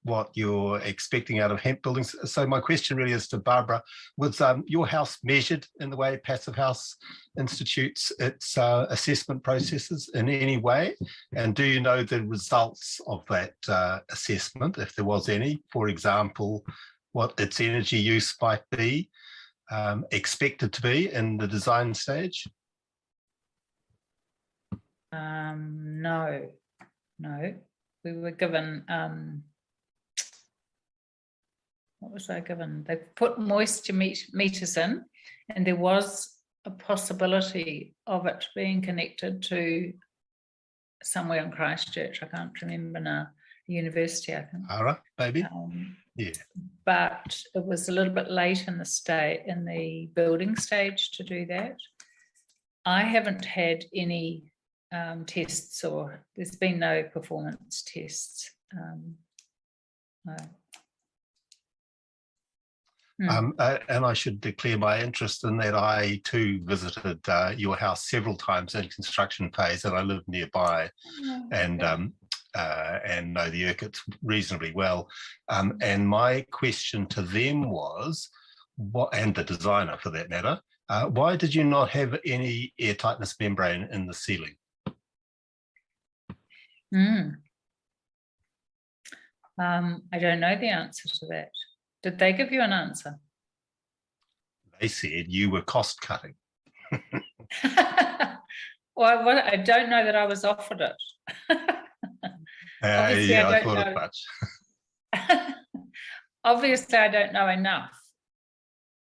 what you're expecting out of hemp buildings. So my question really is to Barbara, was your house measured in the way Passive House institutes its assessment processes in any way? And do you know the results of that assessment, if there was any? For example, what its energy use might be expected to be in the design stage? No. We were given what was I given? They put moisture meters in, and there was a possibility of it being connected to somewhere in Christchurch. I can't remember now. University, I think. Ara, maybe. Yeah. But it was a little bit late in the building stage to do that. I haven't had any tests, or there's been no performance tests. No. And I should declare my interest in that. I too visited your house several times in construction phase, and I live nearby, and know the Urquharts reasonably well. And my question to them was, and the designer for that matter, why did you not have any air tightness membrane in the ceiling? I don't know the answer to that. Did they give you an answer? They said you were cost cutting. Well, I don't know that I was offered it. I thought as much. Obviously, I don't know enough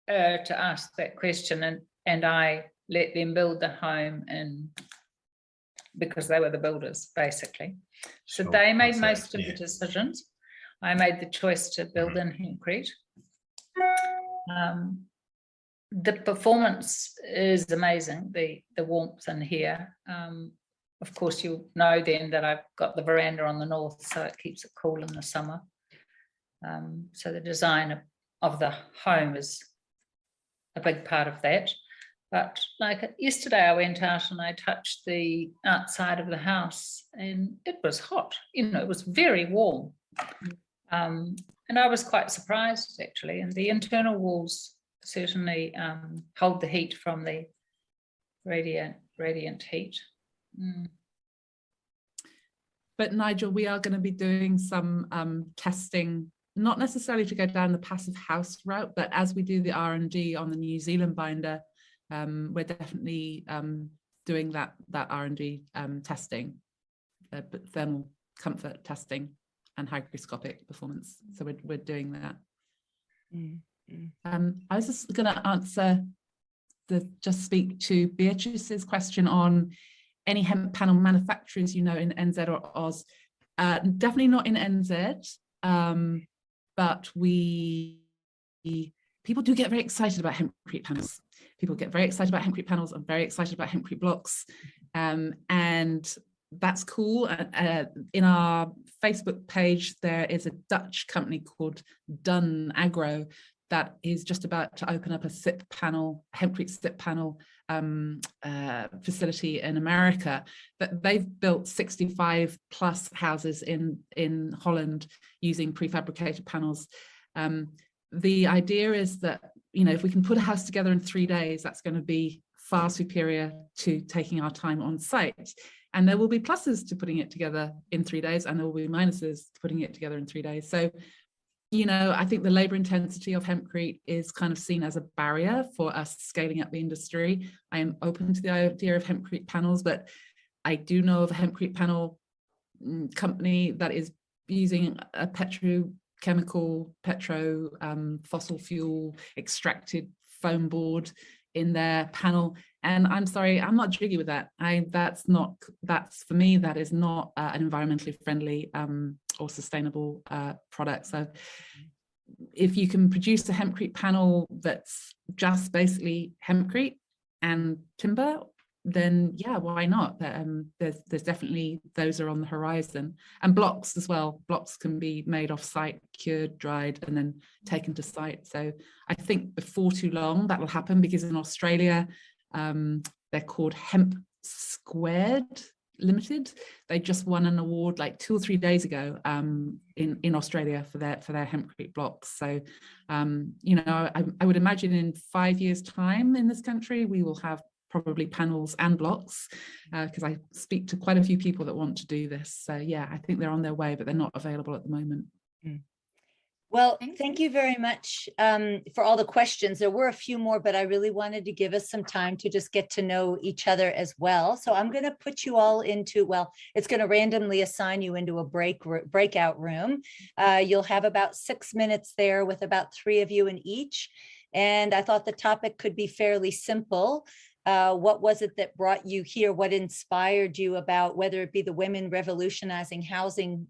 to ask that question, and I let them build the home, and because they were the builders, basically. So they made most of the decisions. I made the choice to build in Hempcrete. The performance is amazing, the warmth in here. Of course, you'll know then that I've got the veranda on the north, so it keeps it cool in the summer. So the design of the home is a big part of that. But like yesterday, I went out and I touched the outside of the house, and it was hot. It was very warm. And I was quite surprised actually, and the internal walls certainly hold the heat from the radiant heat. But Nigel, we are going to be doing some testing, not necessarily to go down the passive house route, but as we do the R&D on the New Zealand binder, we're definitely doing that R&D testing, thermal comfort testing and hygroscopic performance. So we're doing that. I was just going to answer just speak to Beatrice's question on any hemp panel manufacturers you know in NZ or Oz. Definitely not in NZ, but people do get very excited about Hempcrete panels. People get very excited about Hempcrete panels and very excited about Hempcrete blocks, and that's cool. In our Facebook page, there is a Dutch company called Dun Agro that is just about to open up a SIP panel, Hempcrete SIP panel facility in America. That they've built 65 plus houses in Holland using prefabricated panels. The idea is that, you know, if we can put a house together in 3 days, that's going to be far superior to taking our time on site. And there will be pluses to putting it together in 3 days, and there will be minuses to putting it together in 3 days. So, you know, I think the labor intensity of Hempcrete is kind of seen as a barrier for us scaling up the industry. I am open to the idea of Hempcrete panels, but I do know of a Hempcrete panel company that is using a fossil fuel extracted foam board in their panel. And I'm sorry, I'm not jiggy with that. That's for me, that is not an environmentally friendly or sustainable product. So if you can produce a Hempcrete panel that's just basically Hempcrete and timber, then yeah, why not? There's definitely, those are on the horizon. And blocks as well. Blocks can be made off site, cured, dried, and then taken to site. So I think before too long that will happen, because in Australia, they're called Hemp Squared Limited. They just won an award like 2 or 3 days ago in Australia for their Hempcrete blocks. So you know, I would imagine in 5 years' time in this country we will have probably panels and blocks, because I speak to quite a few people that want to do this. So yeah, I think they're on their way, but they're not available at the moment. Well, thank you very much for all the questions. There were a few more, but I really wanted to give us some time to just get to know each other as well. So I'm going to put you all into, well, it's going to randomly assign you into a breakout room. You'll have about 6 minutes there with about 3 of you in each. And I thought the topic could be fairly simple. What was it that brought you here? What inspired you about, whether it be the Women Revolutionizing Housing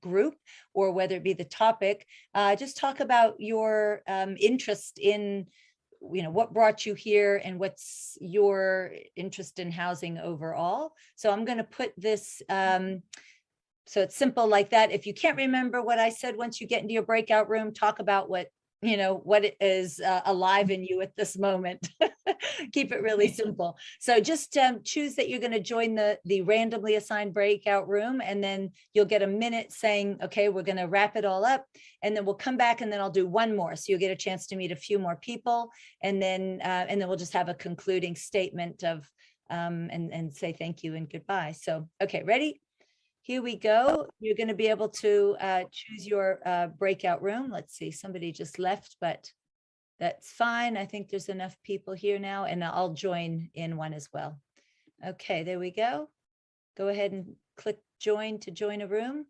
group, or whether it be the topic? Just talk about your interest in, you know, what brought you here and what's your interest in housing overall. So I'm going to put this, so it's simple like that. If you can't remember what I said, once you get into your breakout room, talk about what, you know, what is alive in you at this moment. Keep it really simple. So just choose that you're going to join the randomly assigned breakout room, and then you'll get a minute saying, okay, we're going to wrap it all up, and then we'll come back, and then I'll do one more. So you'll get a chance to meet a few more people, and then we'll just have a concluding statement of and say thank you and goodbye. So, okay, ready? Here we go. You're going to be able to choose your breakout room. Let's see, somebody just left, but that's fine. I think there's enough people here now, and I'll join in one as well. Okay, there we go. Go ahead and click join to join a room.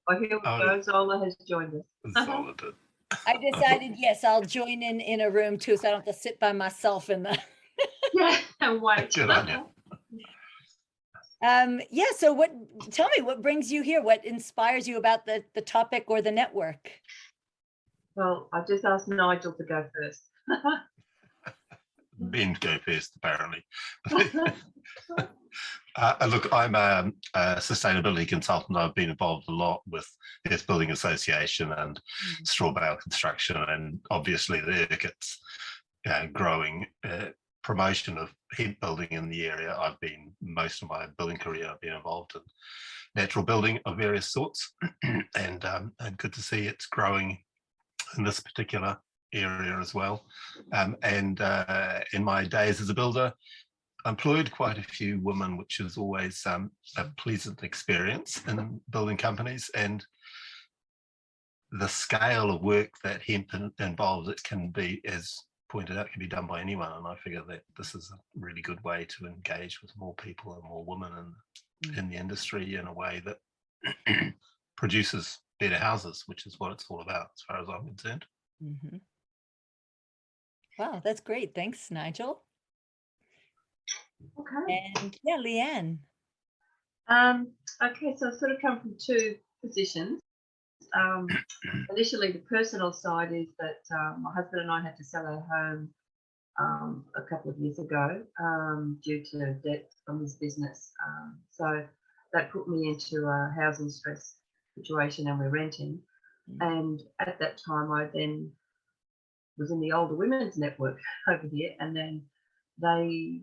Here we go. Zola has joined us. Zola did. I decided, yes, I'll join in a room too, so I don't have to sit by myself in the. Yeah, and wait. Good on you. Yeah, so tell me what brings you here? What inspires you about the topic or the network? Well, I just asked Nigel to go first. Ben go first, apparently. Look, I'm a sustainability consultant. I've been involved a lot with Hemp Builders Association and straw bale construction, and obviously the IRCIT's growing promotion of hemp building in the area. Most of my building career, I've been involved in natural building of various sorts, and good to see it's growing in this particular area as well. And in my days as a builder, employed quite a few women, which is always a pleasant experience in building companies. And the scale of work that hemp involves, it can be, as pointed out, can be done by anyone. And I figure that this is a really good way to engage with more people and more women in the industry in a way that produces better houses, which is what it's all about as far as I'm concerned. Mm-hmm. Wow, that's great. Thanks, Nigel. Okay. And yeah, Leanne. Okay, so I've sort of come from two positions. Initially, the personal side is that my husband and I had to sell our home a couple of years ago due to debt from his business. So that put me into a housing stress situation, and we're renting. And at that time, I then was in the older women's network over here, and then they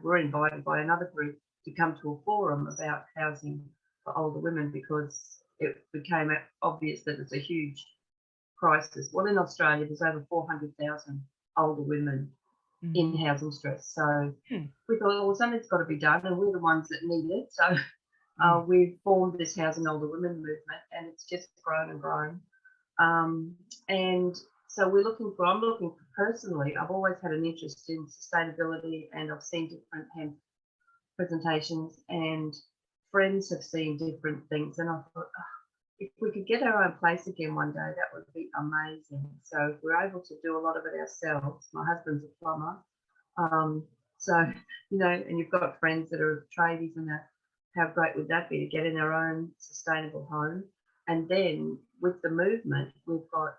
were invited by another group to come to a forum about housing for older women, because it became obvious that it's a huge crisis. Well, in Australia, there's over 400,000 older women in housing stress. So we thought, well, something's got to be done, and we're the ones that need it. So we've formed this Housing Older Women movement, and it's just grown and grown. And so I'm looking for personally, I've always had an interest in sustainability, and I've seen different hemp presentations, and friends have seen different things. And I thought, if we could get our own place again one day, that would be amazing. So if we're able to do a lot of it ourselves, my husband's a plumber. So, and you've got friends that are tradies, and that, how great would that be to get in our own sustainable home? And then with the movement, we've got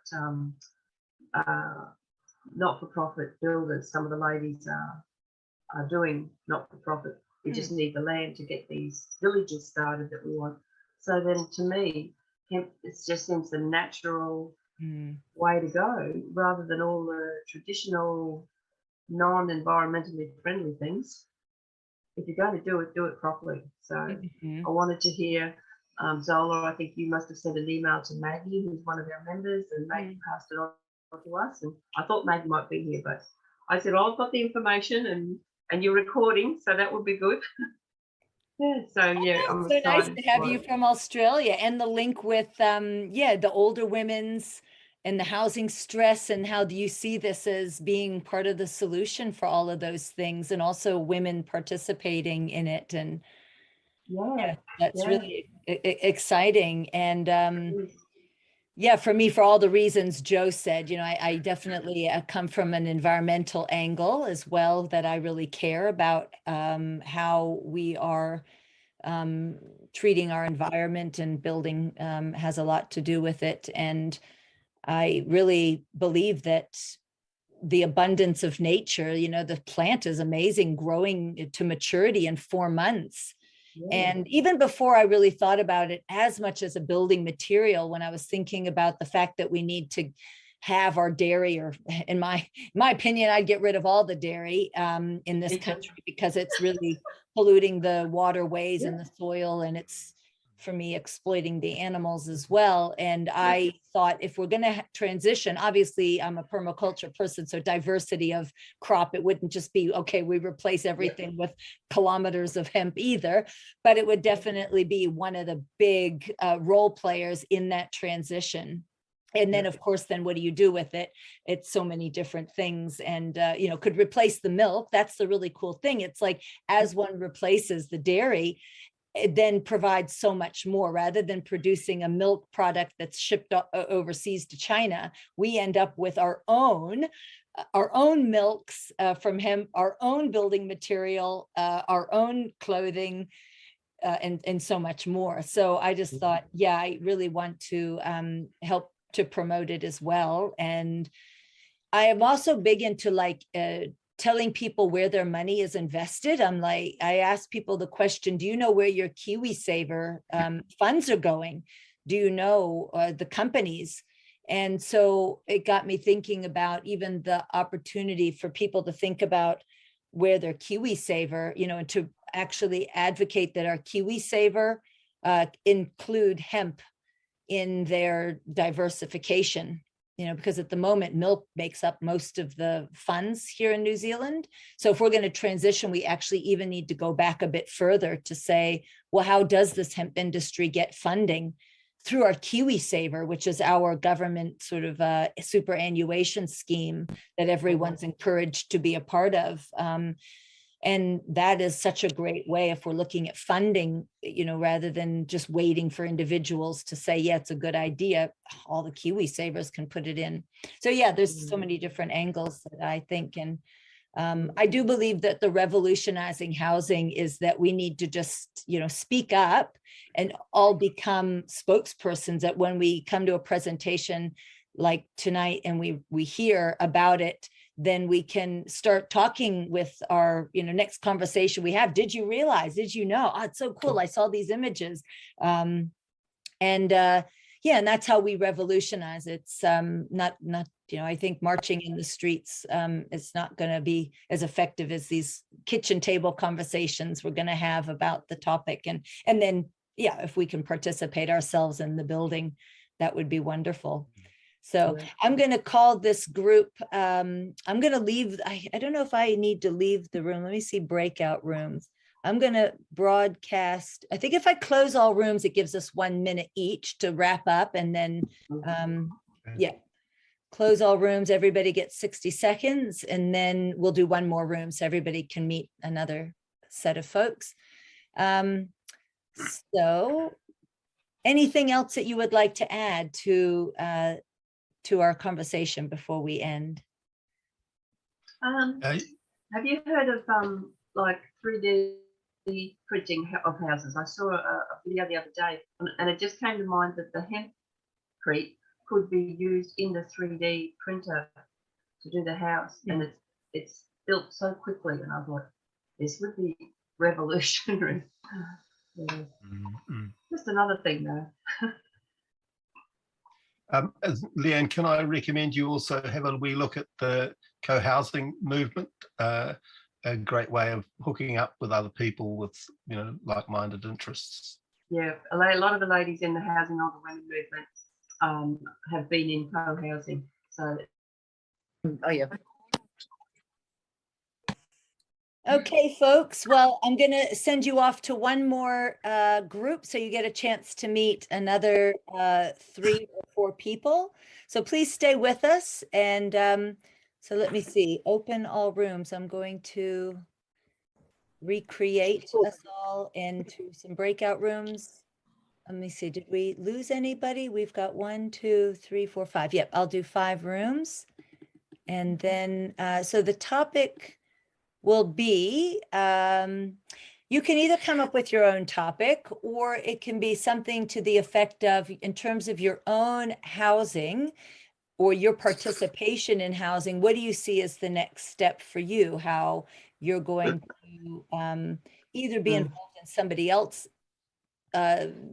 not-for-profit builders. Some of the ladies are doing not-for-profit. We just need the land to get these villages started that we want. So then, to me, hemp, it just seems the natural way to go, rather than all the traditional, non-environmentally friendly things. If you're going to do it properly. So I wanted to hear Zola, I think you must have sent an email to Maggie, who's one of our members, and Maggie passed it on to us. And I thought Maggie might be here, but I said, I've got the information and you're recording, so that would be good. Yeah, so yeah, I'm so nice to have you from Australia, and the link with the older women's and the housing stress, and how do you see this as being part of the solution for all of those things, and also women participating in it? And that's really exciting. And for me, for all the reasons Joe said, I definitely come from an environmental angle as well, that I really care about how we are treating our environment, and building has a lot to do with it. And I really believe that the abundance of nature, the plant is amazing, growing to maturity in 4 months. And even before I really thought about it as much as a building material, when I was thinking about the fact that we need to have our dairy, or in my opinion, I'd get rid of all the dairy in this country, because it's really polluting the waterways and the soil, and it's, for me, exploiting the animals as well. And I thought, if we're going to transition, obviously I'm a permaculture person, so diversity of crop, it wouldn't just be, okay, we replace everything with kilometers of hemp either, but it would definitely be one of the big role players in that transition. And then, of course, then what do you do with it? It's so many different things, and, could replace the milk. That's the really cool thing. It's like, as one replaces the dairy, it then provides so much more. Rather than producing a milk product that's shipped overseas to China, we end up with our own our own milks from hemp, our own building material, our own clothing, and so much more. So I just thought, yeah, I really want to help to promote it as well. And I am also big into like telling people where their money is invested. I'm like, I ask people the question, do you know where your KiwiSaver funds are going? Do you know the companies? And so it got me thinking about even the opportunity for people to think about where their KiwiSaver, you know, and to actually advocate that our KiwiSaver include hemp in their diversification, you know, because at the moment milk makes up most of the funds here in New Zealand. So if we're going to transition, we actually even need to go back a bit further to say, well, how does this hemp industry get funding? Through our KiwiSaver, which is our government sort of superannuation scheme that everyone's encouraged to be a part of. And that is such a great way if we're looking at funding, you know, rather than just waiting for individuals to say, yeah, it's a good idea, all the KiwiSavers can put it in. So yeah, there's so many different angles that I think. And I do believe that the revolutionizing housing is that we need to just, you know, speak up and all become spokespersons, that when we come to a presentation like tonight and we hear about it, then we can start talking with our, you know, next conversation we have. Did you realize, did you know? Oh, it's so cool. I saw these images. Yeah, and that's how we revolutionize. It's not, you know, I think marching in the streets is not going to be as effective as these kitchen table conversations we're going to have about the topic. And then, yeah, if we can participate ourselves in the building, that would be wonderful. So I'm going to call this group, I'm going to leave, I don't know if I need to leave the room. Let me see breakout rooms. I'm going to broadcast. I think if I close all rooms, it gives us 1 minute each to wrap up, and then, yeah, close all rooms. Everybody gets 60 seconds, and then we'll do one more room so everybody can meet another set of folks. So anything else that you would like to add to our conversation before we end? Have you heard of like 3D printing of houses? I saw a video the other day, and it just came to mind that the Hempcrete could be used in the 3D printer to do the house, and it's built so quickly. And I thought this would be revolutionary. Yeah. Just another thing, though. Leanne, can I recommend you also have a wee look at the co-housing movement? A great way of hooking up with other people with, you know, like-minded interests. Yeah, a lot of the ladies in the Housing Older Women movement have been in co-housing. So, oh yeah. Okay, folks. Well, I'm going to send you off to one more group so you get a chance to meet another 3 or 4 people. So please stay with us. And so let me see, open all rooms. I'm going to recreate us all into some breakout rooms. Let me see, did we lose anybody? We've got 1, 2, 3, 4, 5. Yep, I'll do 5 rooms. And then, so the topic will be, you can either come up with your own topic, or it can be something to the effect of, in terms of your own housing or your participation in housing, what do you see as the next step for you? How you're going to either be involved in somebody else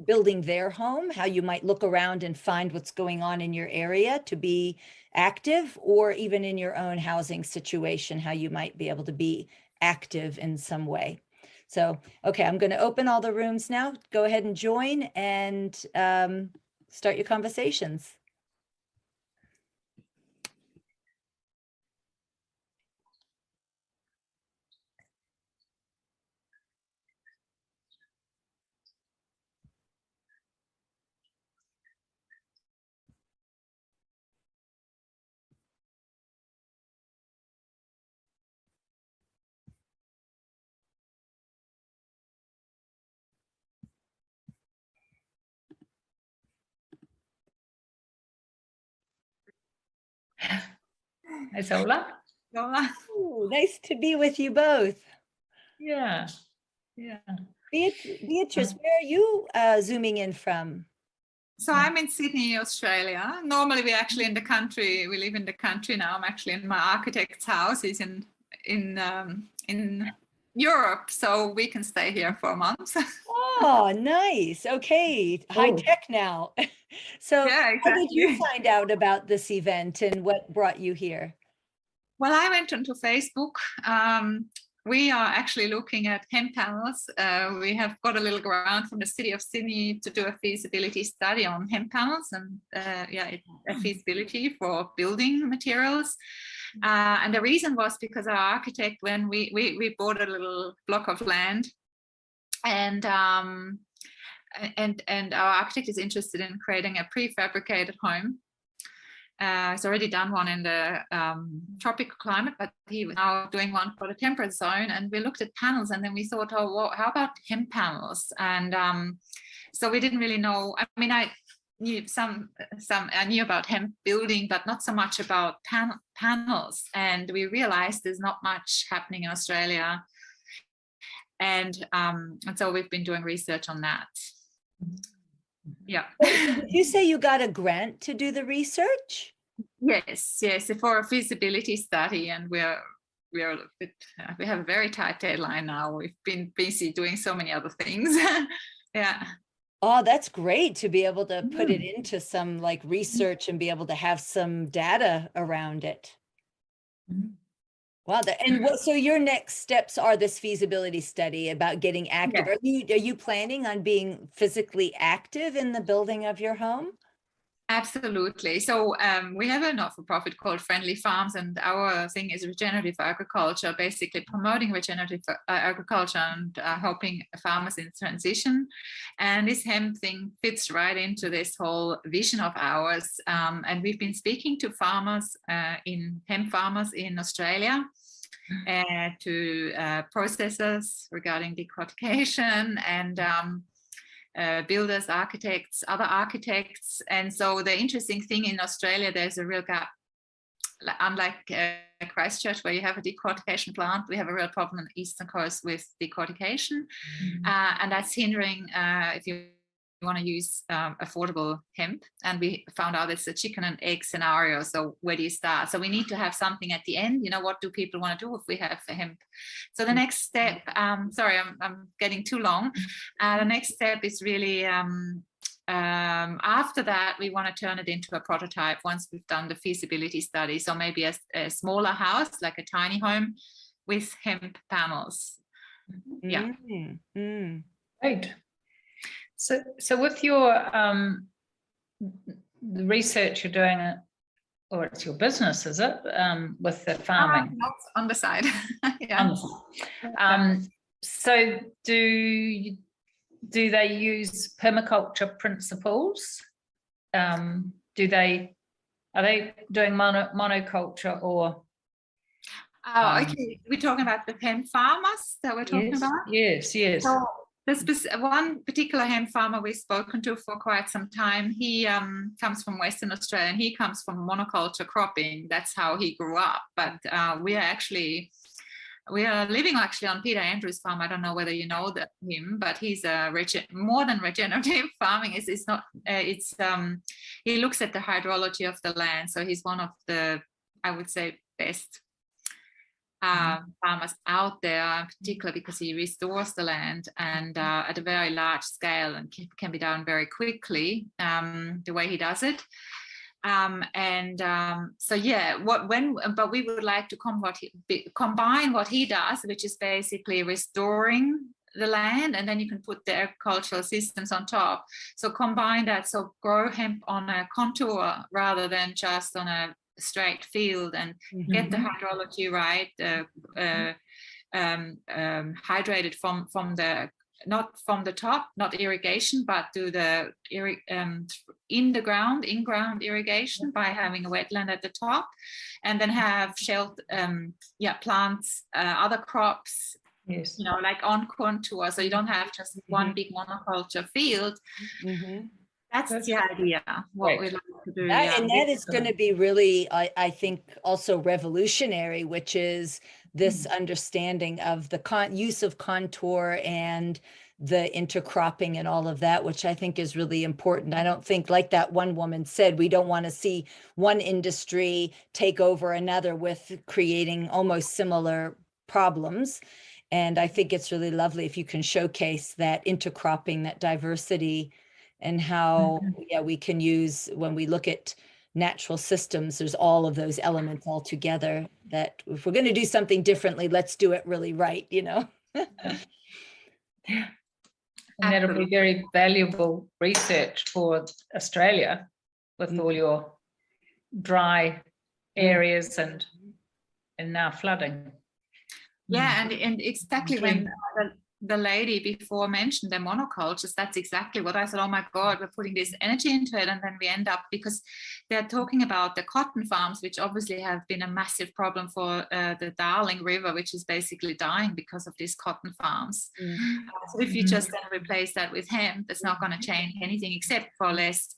building their home, how you might look around and find what's going on in your area to be active, or even in your own housing situation, how you might be able to be active in some way. So, okay, I'm going to open all the rooms now. Go ahead and join and start your conversations. Hi, Zola. Zola. Ooh, nice to be with you both. Yeah. Yeah. Beatrice, where are you zooming in from? So I'm in Sydney, Australia. Normally we're actually in the country. We live in the country now. I'm actually in my architect's house. He's in Europe, so we can stay here for a month. Oh, nice. Okay, high tech now. So Yeah, how did you exactly. find out about this event and what brought you here? Well, I went onto Facebook. We are actually looking at hemp panels. We have got a little grant from the city of Sydney to do a feasibility study on hemp panels and a feasibility for building materials. And the reason was because our architect, when we bought a little block of land, and our architect is interested in creating a prefabricated home. He's already done one in the tropical climate, but he was now doing one for the temperate zone. And we looked at panels, and then we thought, oh, well, how about hemp panels? And so we didn't really know. I mean, I knew I knew about hemp building, but not so much about panels. And we realized there's not much happening in Australia. And so we've been doing research on that. Yeah. Did you say you got a grant to do the research? Yes, for a feasibility study, and we have a very tight deadline now. We've been busy doing so many other things. Yeah. Oh, that's great to be able to put it into some like research and be able to have some data around it. Wow. So your next steps are this feasibility study about getting active. Yeah. Are you planning on being physically active in the building of your home? Absolutely. So we have a not-for-profit called Friendly Farms, and our thing is regenerative agriculture, basically promoting regenerative agriculture and helping farmers in transition. And this hemp thing fits right into this whole vision of ours. And we've been speaking to farmers, hemp farmers in Australia, to processors regarding decortication, and builders, architects, other architects. And so the interesting thing in Australia, there's a real gap. Unlike Christchurch, where you have a decortication plant, we have a real problem on the eastern coast with decortication. And that's hindering if you want to use affordable hemp. And we found out it's a chicken and egg scenario. So where do you start? So we need to have something at the end. You know, what do people want to do if we have hemp? So the next step, sorry, I'm getting too long. The next step is really after that, we want to turn it into a prototype once we've done the feasibility study. So maybe a smaller house, like a tiny home with hemp panels. Yeah. Great. So with your the research you're doing, or it's your business, is it, with the farming? Not on the side. Yeah. So do they use permaculture principles? Are they doing monoculture or? Oh, okay. We're talking about the hemp farmers that we're talking about? Yes. So this one particular hemp farmer we've spoken to for quite some time, he comes from Western Australia, and he comes from monoculture cropping. That's how he grew up. But we are living actually on Peter Andrews' farm. I don't know whether you know him, but he's more than regenerative farming. It's not. He looks at the hydrology of the land. So he's one of the, I would say, best farmers out there, particularly because he restores the land and at a very large scale, and can be done very quickly, the way he does it. So yeah, but we would like to combine what he does, which is basically restoring the land, and then you can put the agricultural systems on top. So combine that, so grow hemp on a contour rather than just on a straight field, and get the hydrology right, hydrated from the, not from the top, not irrigation, but do the in-ground irrigation by having a wetland at the top, and then have plants, other crops, yes, you know, like on contour, so you don't have just one big monoculture field. That's the idea, what we like to do. That, Yeah. and that is going to be really, I think, also revolutionary, which is this understanding of the use of contour and the intercropping and all of that, which I think is really important. I don't think, like that one woman said, we don't want to see one industry take over another with creating almost similar problems. And I think it's really lovely if you can showcase that intercropping, that diversity, and how we can use, when we look at natural systems, there's all of those elements all together, that if we're going to do something differently, let's do it really right, you know. And that'll be very valuable research for Australia with all your dry areas and now flooding. Yeah, and exactly when the lady before mentioned the monocultures, that's exactly what I thought. Oh my God, we're putting this energy into it, and then we end up, because they're talking about the cotton farms, which obviously have been a massive problem for the Darling River, which is basically dying because of these cotton farms. So if you just then replace that with hemp, it's not going to change anything except for less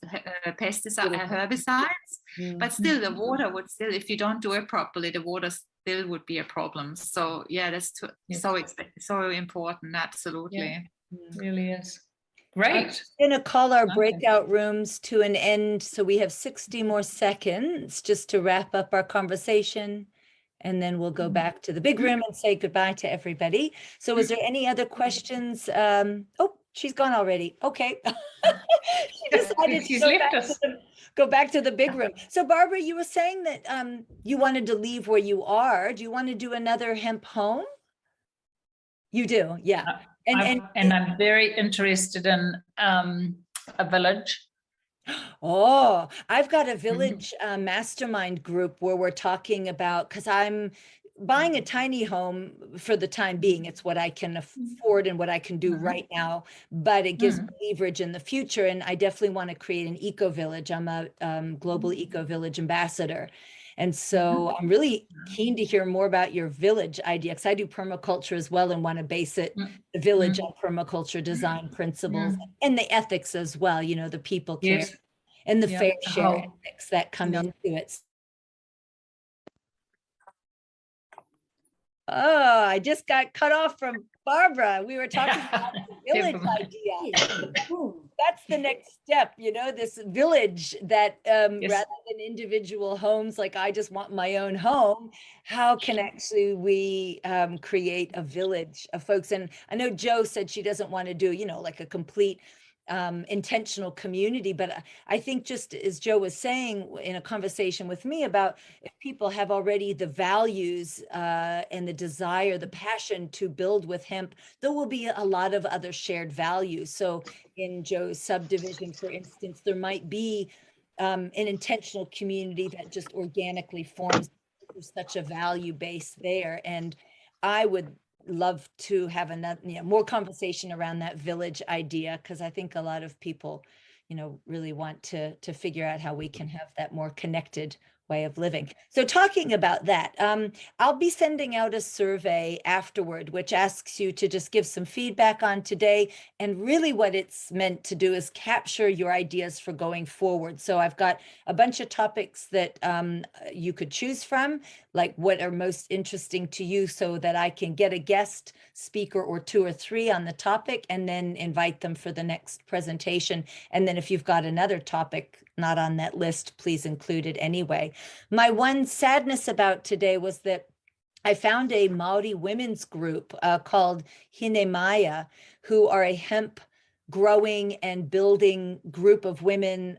pesticide, herbicides. But still, the water would still, if you don't do it properly, the water still would be a problem. So yeah, that's so important. Absolutely. Really is. Great. I'm going to call our breakout rooms to an end. So we have 60 more seconds just to wrap up our conversation. And then we'll go back to the big room and say goodbye to everybody. So is there any other questions? Oh, she's gone already. Okay. She decided to go back to the big room. So Barbara, you were saying that you wanted to leave where you are. Do you want to do another hemp home? You do, yeah. And I'm very interested in a village. Oh, I've got a village mastermind group where we're talking about, because I'm buying a tiny home for the time being. It's what I can afford and what I can do right now, but it gives me leverage in the future. And I definitely want to create an eco village. I'm a global eco village ambassador. And so I'm really keen to hear more about your village idea, because I do permaculture as well and want to base it, the village on permaculture design principles and the ethics as well, you know, the people care and the fair share ethics that come into it. Oh, I just got cut off from Barbara. We were talking about the village idea. That's the next step, you know, this village that rather than individual homes, like I just want my own home, how can actually we create a village of folks? And I know Jo said she doesn't want to do, you know, like a complete intentional community, but I think, just as Jo was saying in a conversation with me, about if people have already the values and the desire, the passion to build with hemp, there will be a lot of other shared values. So in Jo's subdivision, for instance, there might be an intentional community that just organically forms. There's such a value base there, and I would love to have another, more conversation around that village idea, because I think a lot of people, you know, really want to figure out how we can have that more connected way of living. So talking about that, I'll be sending out a survey afterward, which asks you to just give some feedback on today. And really what it's meant to do is capture your ideas for going forward. So I've got a bunch of topics that you could choose from, like what are most interesting to you, so that I can get a guest speaker or 2 or 3 on the topic and then invite them for the next presentation. And then if you've got another topic not on that list, please include it anyway. My one sadness about today was that I found a Maori women's group called Hinemaya, who are a hemp growing and building group of women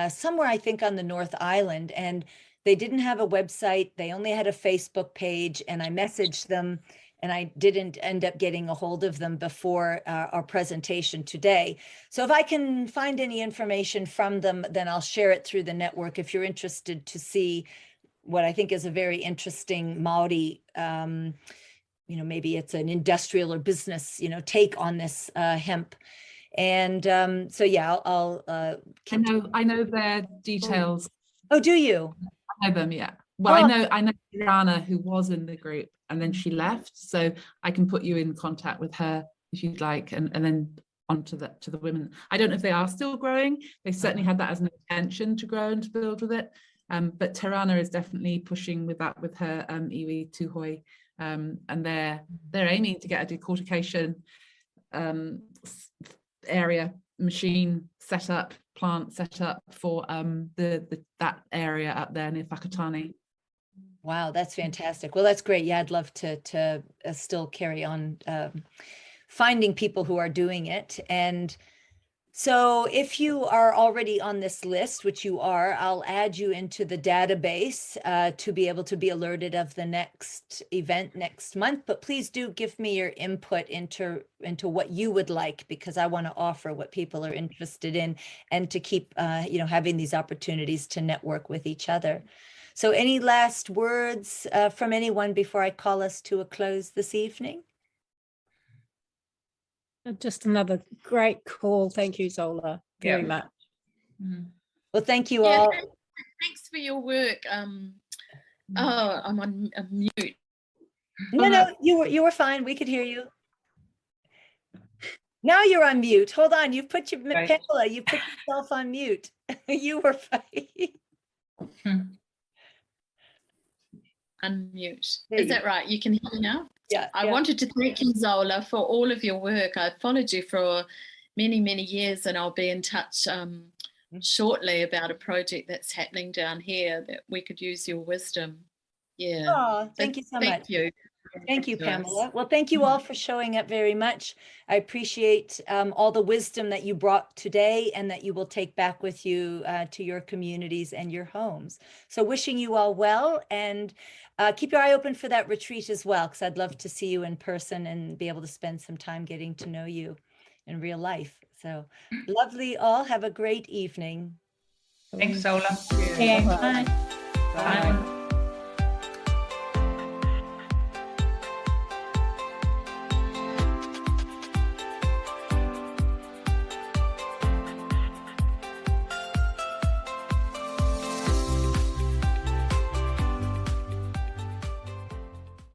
somewhere, I think, on the North Island. And they didn't have a website. They only had a Facebook page. And I messaged them, and I didn't end up getting a hold of them before our presentation today. So if I can find any information from them, then I'll share it through the network. If you're interested to see what I think is a very interesting Maori, you know, maybe it's an industrial or business, you know, take on this hemp. And so, yeah, I'll I know their details. Oh, do you? I know them, yeah. Well, I know Rana, who was in the group, and then she left, so I can put you in contact with her if you'd like, and then onto to the women. I don't know if they are still growing. They certainly had that as an intention to grow and to build with it. But Terana is definitely pushing with that with her iwi tuhoi, and they're aiming to get a decortication area machine set up, plant set up for that area up there near Whakatane. Wow, that's fantastic. Well, that's great. Yeah, I'd love to still carry on finding people who are doing it. And so if you are already on this list, which you are, I'll add you into the database to be able to be alerted of the next event next month. But please do give me your input into what you would like, because I want to offer what people are interested in and to keep having these opportunities to network with each other. So any last words from anyone before I call us to a close this evening? Just another great call. Thank you, Zola, very much. Well, thank you all. Thanks for your work. Oh, I'm on mute. No, you were fine. We could hear you. Now you're on mute. Hold on. You put your Pamela, you put yourself on mute. You were fine. Unmute. Is that right? You can hear me now? Yeah. I wanted to thank you, Zola, for all of your work. I've followed you for many, many years, and I'll be in touch shortly about a project that's happening down here that we could use your wisdom. Yeah. Oh, thank you so much. Thank you. Thank you, Pamela. Well, thank you all for showing up very much. I appreciate all the wisdom that you brought today and that you will take back with you to your communities and your homes. So wishing you all well, and keep your eye open for that retreat as well, because I'd love to see you in person and be able to spend some time getting to know you in real life. So lovely all. Have a great evening. Thanks, Zola. Yeah. Bye.